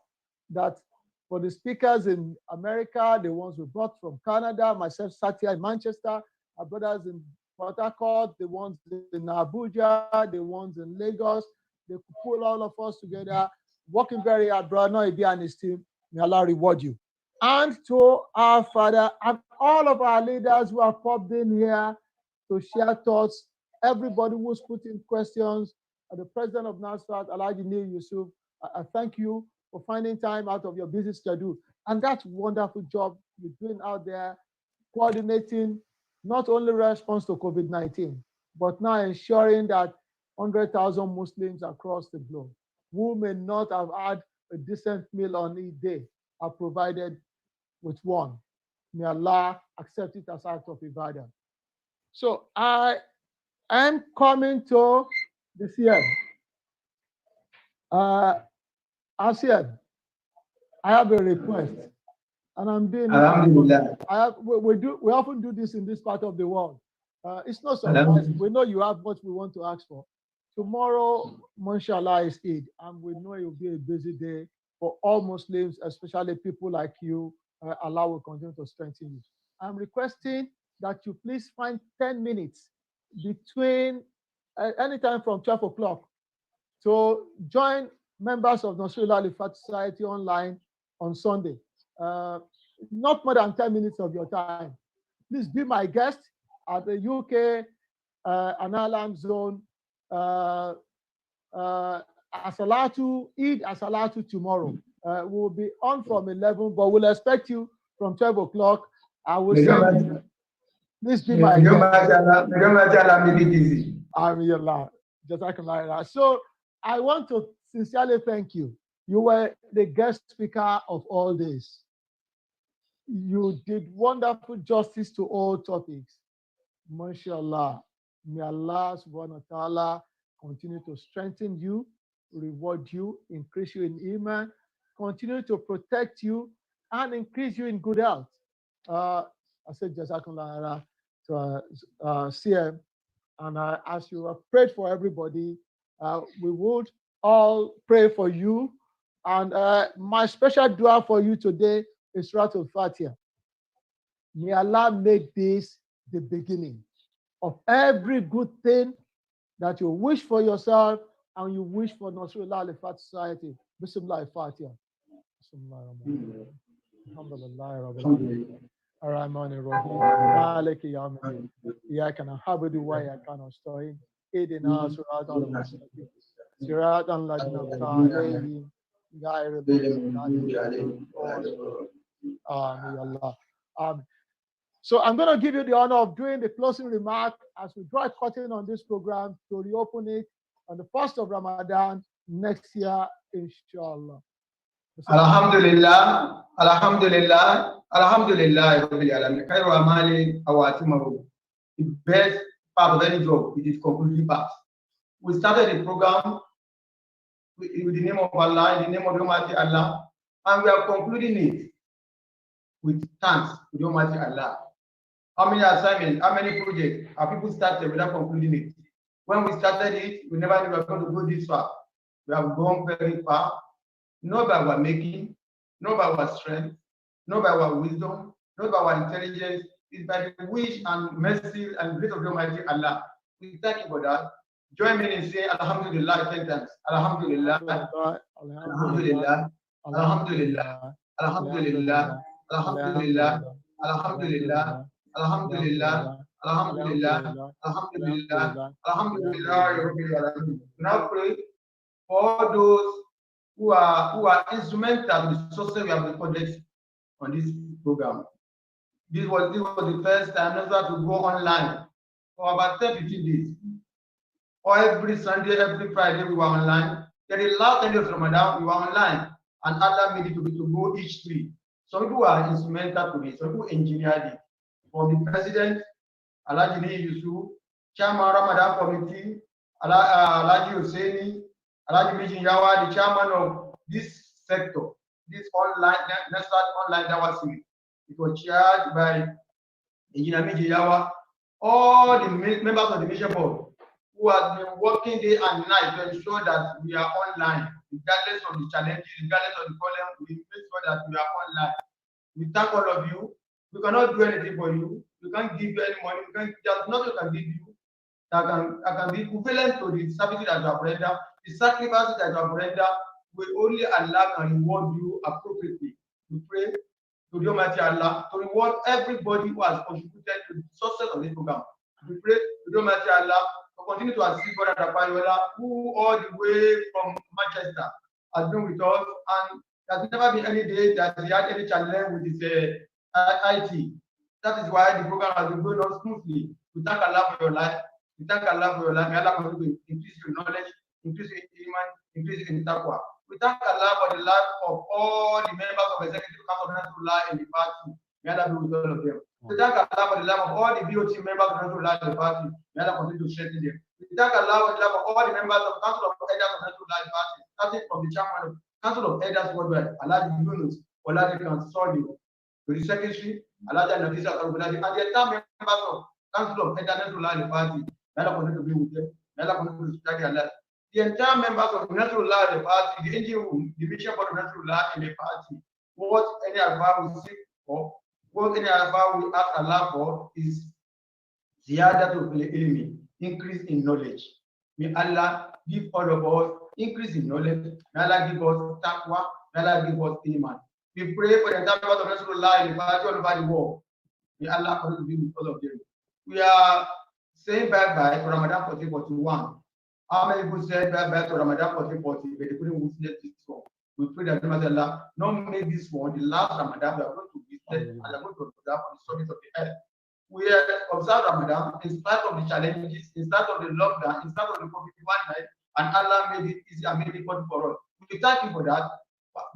that for the speakers in America, the ones we brought from Canada, myself sat here in Manchester, our brothers in Port Harcourt, the ones in Abuja, the ones in Lagos, they pull all of us together, working very hard, brother Noibi and his team. May Allah reward you. And to our father and all of our leaders who have popped in here to share thoughts, everybody who's put in questions, the president of NASFAT, Alhaji Neil Yusuf, I thank you for finding time out of your busy schedule. And that wonderful job you're doing out there, coordinating not only response to COVID-19, but now ensuring that 100,000 Muslims across the globe who may not have had a decent meal on each day are provided with one. May Allah accept it as act of ibadah. So I am coming to the CM. ASEAN, I have a request, and I'm doing it. We often do this in this part of the world. It's not surprising. We know you have what we want to ask for. Tomorrow, mashallah, is Eid, and we know it will be a busy day for all Muslims, especially people like you. Allah will continue to strengthen you. I'm requesting that you please find 10 minutes between anytime from 12 o'clock to join members of Nasrullah Al-Fat Society online on Sunday. Not more than 10 minutes of your time. Please be my guest at the UK Analam Zone. Asalatu, Eid Asalatu tomorrow. We'll be on from 11, but we'll expect you from 12 o'clock. I will send you. Please be my guest. So I want to sincerely thank you. You were the guest speaker of all this. You did wonderful justice to all topics. MashaAllah. May Allah subhanahu wa ta'ala continue to strengthen you, reward you, increase you in iman, continue to protect you, and increase you in good health. I said Jazakallah to CM, and as you have prayed for everybody, we would all pray for you. And my special dua for you today is Surah Al-Fatiha. May Allah make this the beginning of every good thing that you wish for yourself and you wish for Nasrullah Al-Fat Society. Bismillah al-Fatiha. Bismillah ar-Rahman ar-Rahim Maliki Yawmiddin Iyyaka na'budu wa iyyaka nasta'in Ihdina as-siratal mustaqim Siratal ladzina an'amta 'alaihim ghayril maghdubi 'alaihim Amin. So I'm going to give you the honor of doing the closing remark as we draw a curtain on this program to reopen it on the 1st of Ramadan next year, inshallah. Alhamdulillah, Alhamdulillah, Alhamdulillah, Khairu amali awatimahu. The best part of any job, it is concluding part. We started the program with the name of Allah, in the name of Almighty Allah, and we are concluding it with thanks to the Almighty Allah. How many assignments, how many projects have people started without concluding it? When we started it, we never knew we were going to go this far. We have gone very far, not by our making, not by our strength, not by our wisdom, not by our intelligence. It's by the wish and mercy and grace of the Almighty Allah. We thank you for that. Join me in saying Alhamdulillah 10 times. Alhamdulillah, Alhamdulillah, Alhamdulillah, Alhamdulillah, Alhamdulillah, Alhamdulillah, Alhamdulillah, Alhamdulillah, Alhamdulillah, Alhamdulillah. Now pray for all those who are instrumental in the success we have recorded on this program. This was the first time that to go online for about 10-15 days. Or every Sunday, every Friday we were online. Then the last day of Ramadan we were online, and Allah made it to go each three. Some people are instrumental to it, some people engineered it. from the president, Alhaji Yusuf, Chairman Ramadan Committee, Alhaji Husseini, Alhaji Mijin Yawa, the chairman of this sector, this online, national online Dawah series. It was chaired by Engineer Mijin Yawa, all the members of the mission board who have been working day and night to ensure that we are online, regardless of the challenges, regardless of the problem, we make sure that we are online. We thank all of you. We cannot do anything for you. We can't give you any money. There's nothing we can give you that can be equivalent to the services that you have rendered, the sacrifices that you have rendered. We only Allah can reward you appropriately. We pray to the Almighty Allah to reward everybody who has contributed to the success of this program. We pray to the Almighty Allah to continue to assist Brother Dapayola, who all the way from Manchester has been with us, and there's never been any day that he had any challenge with his IT. That is why the program has been going on smoothly. We thank Allah for your life. We thank Allah for your life. May Allah continue to increase your knowledge, increase your iman, increase in taqwa. We thank Allah for the life of all the members of Executive Council of Nasrullah in the party. May Allah be with all of them. We thank Allah for the life of all the BOT members of Nasrullah in the party. May Allah continue to strengthen them. We thank Allah for the life of all the members of Council of Elders of Nasrullah in the party, starting from the chairman of Council of Elders worldwide, Alhaji Yunus, Oladipo Sodi, to the secretary, Alhaji Nafisa Karubuladi, and the entire members of Council of Elders of Nasrullah in the party. May Allah continue to be with them. May Allah continue to strengthen their life. The entire members of Nasrullah in the party, the NGO, the mission for Nasrullah in the party, what any advice we seek for, what any advice we ask Allah for is ziyadatu fil ilmi, increase in knowledge. May Allah give all of us increase in knowledge. May Allah give us taqwa. May Allah give us iman. We pray for the entire members of Nasrullah in the party all over the world. May Allah continue to be with all of them. We are saying bye-bye to Ramadan 1441. How many people said bye-bye to Ramadan 1440, but they couldn't witness this one? We pray that Allah not make this one the last Ramadan we are going to witness and we are going to observe on the surface of the earth. We observe Ramadan in spite of the challenges, in spite of the lockdown, in spite of the COVID-19, and Allah made it easy and made it possible for us. We thank you for that.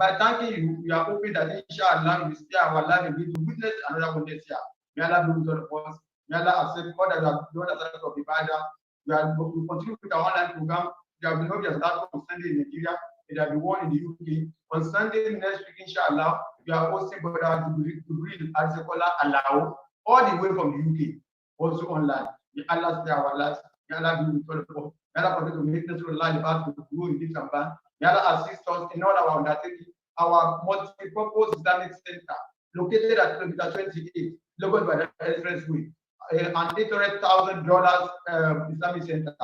By thanking you, we are hoping that inshallah we will stay our life and be to witness another one this year. May Allah be with all of us. May Allah accept all that we have done as a of Ibadah. We continue with our online program. There will be no just that on Sunday in Nigeria. There will be one in the UK. On Sunday next week, inshallah, we are hosting Brother Jibril Azekola Alao, all the way from the UK, also online. May Allah stay our lives. May Allah be with all of us. May Allah continue to make us rely about to grow in this campaign. May Allah assist us in all our undertaking. Our multi-purpose Islamic Center, located at kilometer 28, located by the expressway. An $800,000 Islamic Center.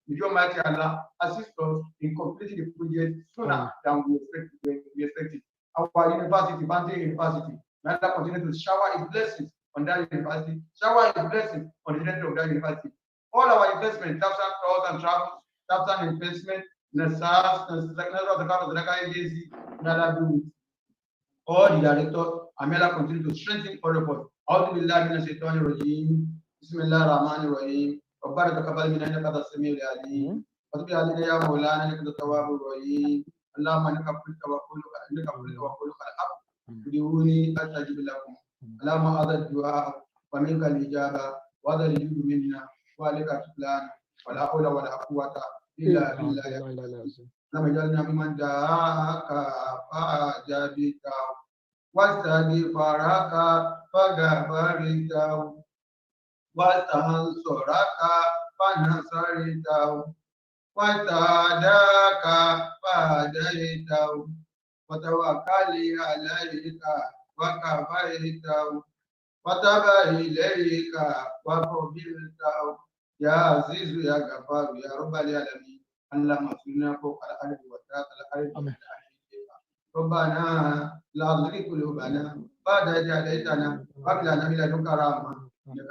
With your mighty Allah, assist us in completing the project sooner than we expected. Our university, Bante University, may Allah continue to shower His blessings on that university, shower His blessings on the director of that university. All our investment, tax and travels, tax and investment, Nasas, of the agency, may Allah be with all the directors, and may Allah continue to strengthen all of us. أعوذ بالله من الشيطان الرجيم بسم الله الرحمن الرحيم ربنا تقبل منا إنك أنت السميع العليم وتب علينا يا مولانا إنك أنت التواب الرحيم اللهم إنك قلت وقولك الحق ادعوني أستجب لكم اللهم هذا الدعاء ومنك الإجابة وهذا الجود منا وعليك الشكران ولا حول ولا قوة إلا بالله اللهم اجعلنا ممن دعاك فأجابك واستغفرك فغفرته واستنصرك فنصرته واتهداك فهديته وتوكل عليك وكفيته وتب إليك وقبلته يا عزيز يا غفار يا رب العالمين اللهم اغفرنا فوق الأرض وتحت الأرض ربنا لا تزغ قلوبنا بعد إذ هديتنا وهب لنا من لدنك رحمة إنك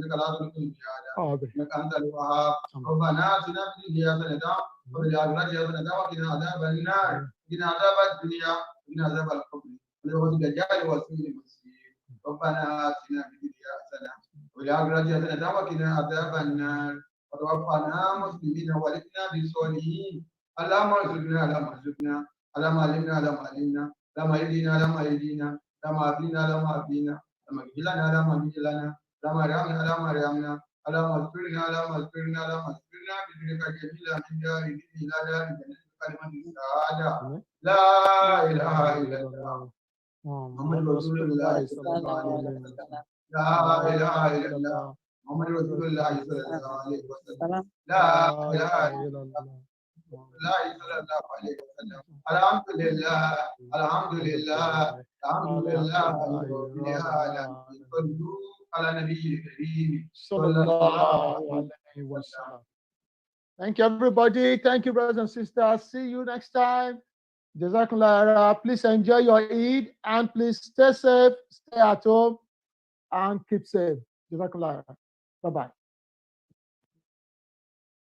لا تخلف الميعاد إنك أنت الوهاب ربنا آتنا في الدنيا حسنة وفي الآخرة حسنة وقنا عذاب النار قنا عذاب الدنيا وقنا عذاب القبر ونعوذ بالدجال وسوء المسير ربنا آتنا في الدنيا حسنة وفي الآخرة حسنة وقنا عذاب النار وتوفنا مسلمين والحقنا بالصالحين اللهم ارزقنا اللهم ارزقنا اللهم علمنا اللهم علمنا اللهم اهدنا اللهم اهدنا اللهم اهدنا اللهم اهدنا اللهم اغفر لنا اللهم اغفر لنا اللهم ارحمنا اللهم ارحمنا اللهم اغفرنا اللهم اغفرنا اللهم اغفرنا بذكرك جميلا من دار الدين الى دار الجنه كلمه السعاده لا اله الا الله محمد رسول الله صلى الله عليه وسلم لا اله الا الله محمد رسول الله صلى الله عليه وسلم لا اله الا الله الله صلى الله عليه وسلم الحمد لله الحمد لله الحمد لله رب العالمين صلوا على النبي الكريم صلى الله عليه وسلم. Thank you, everybody. Thank you, brothers and sisters. See you next time. Jazakallah. Please enjoy your Eid and please stay safe, stay at home, and keep safe. Jazakallah. Bye-bye.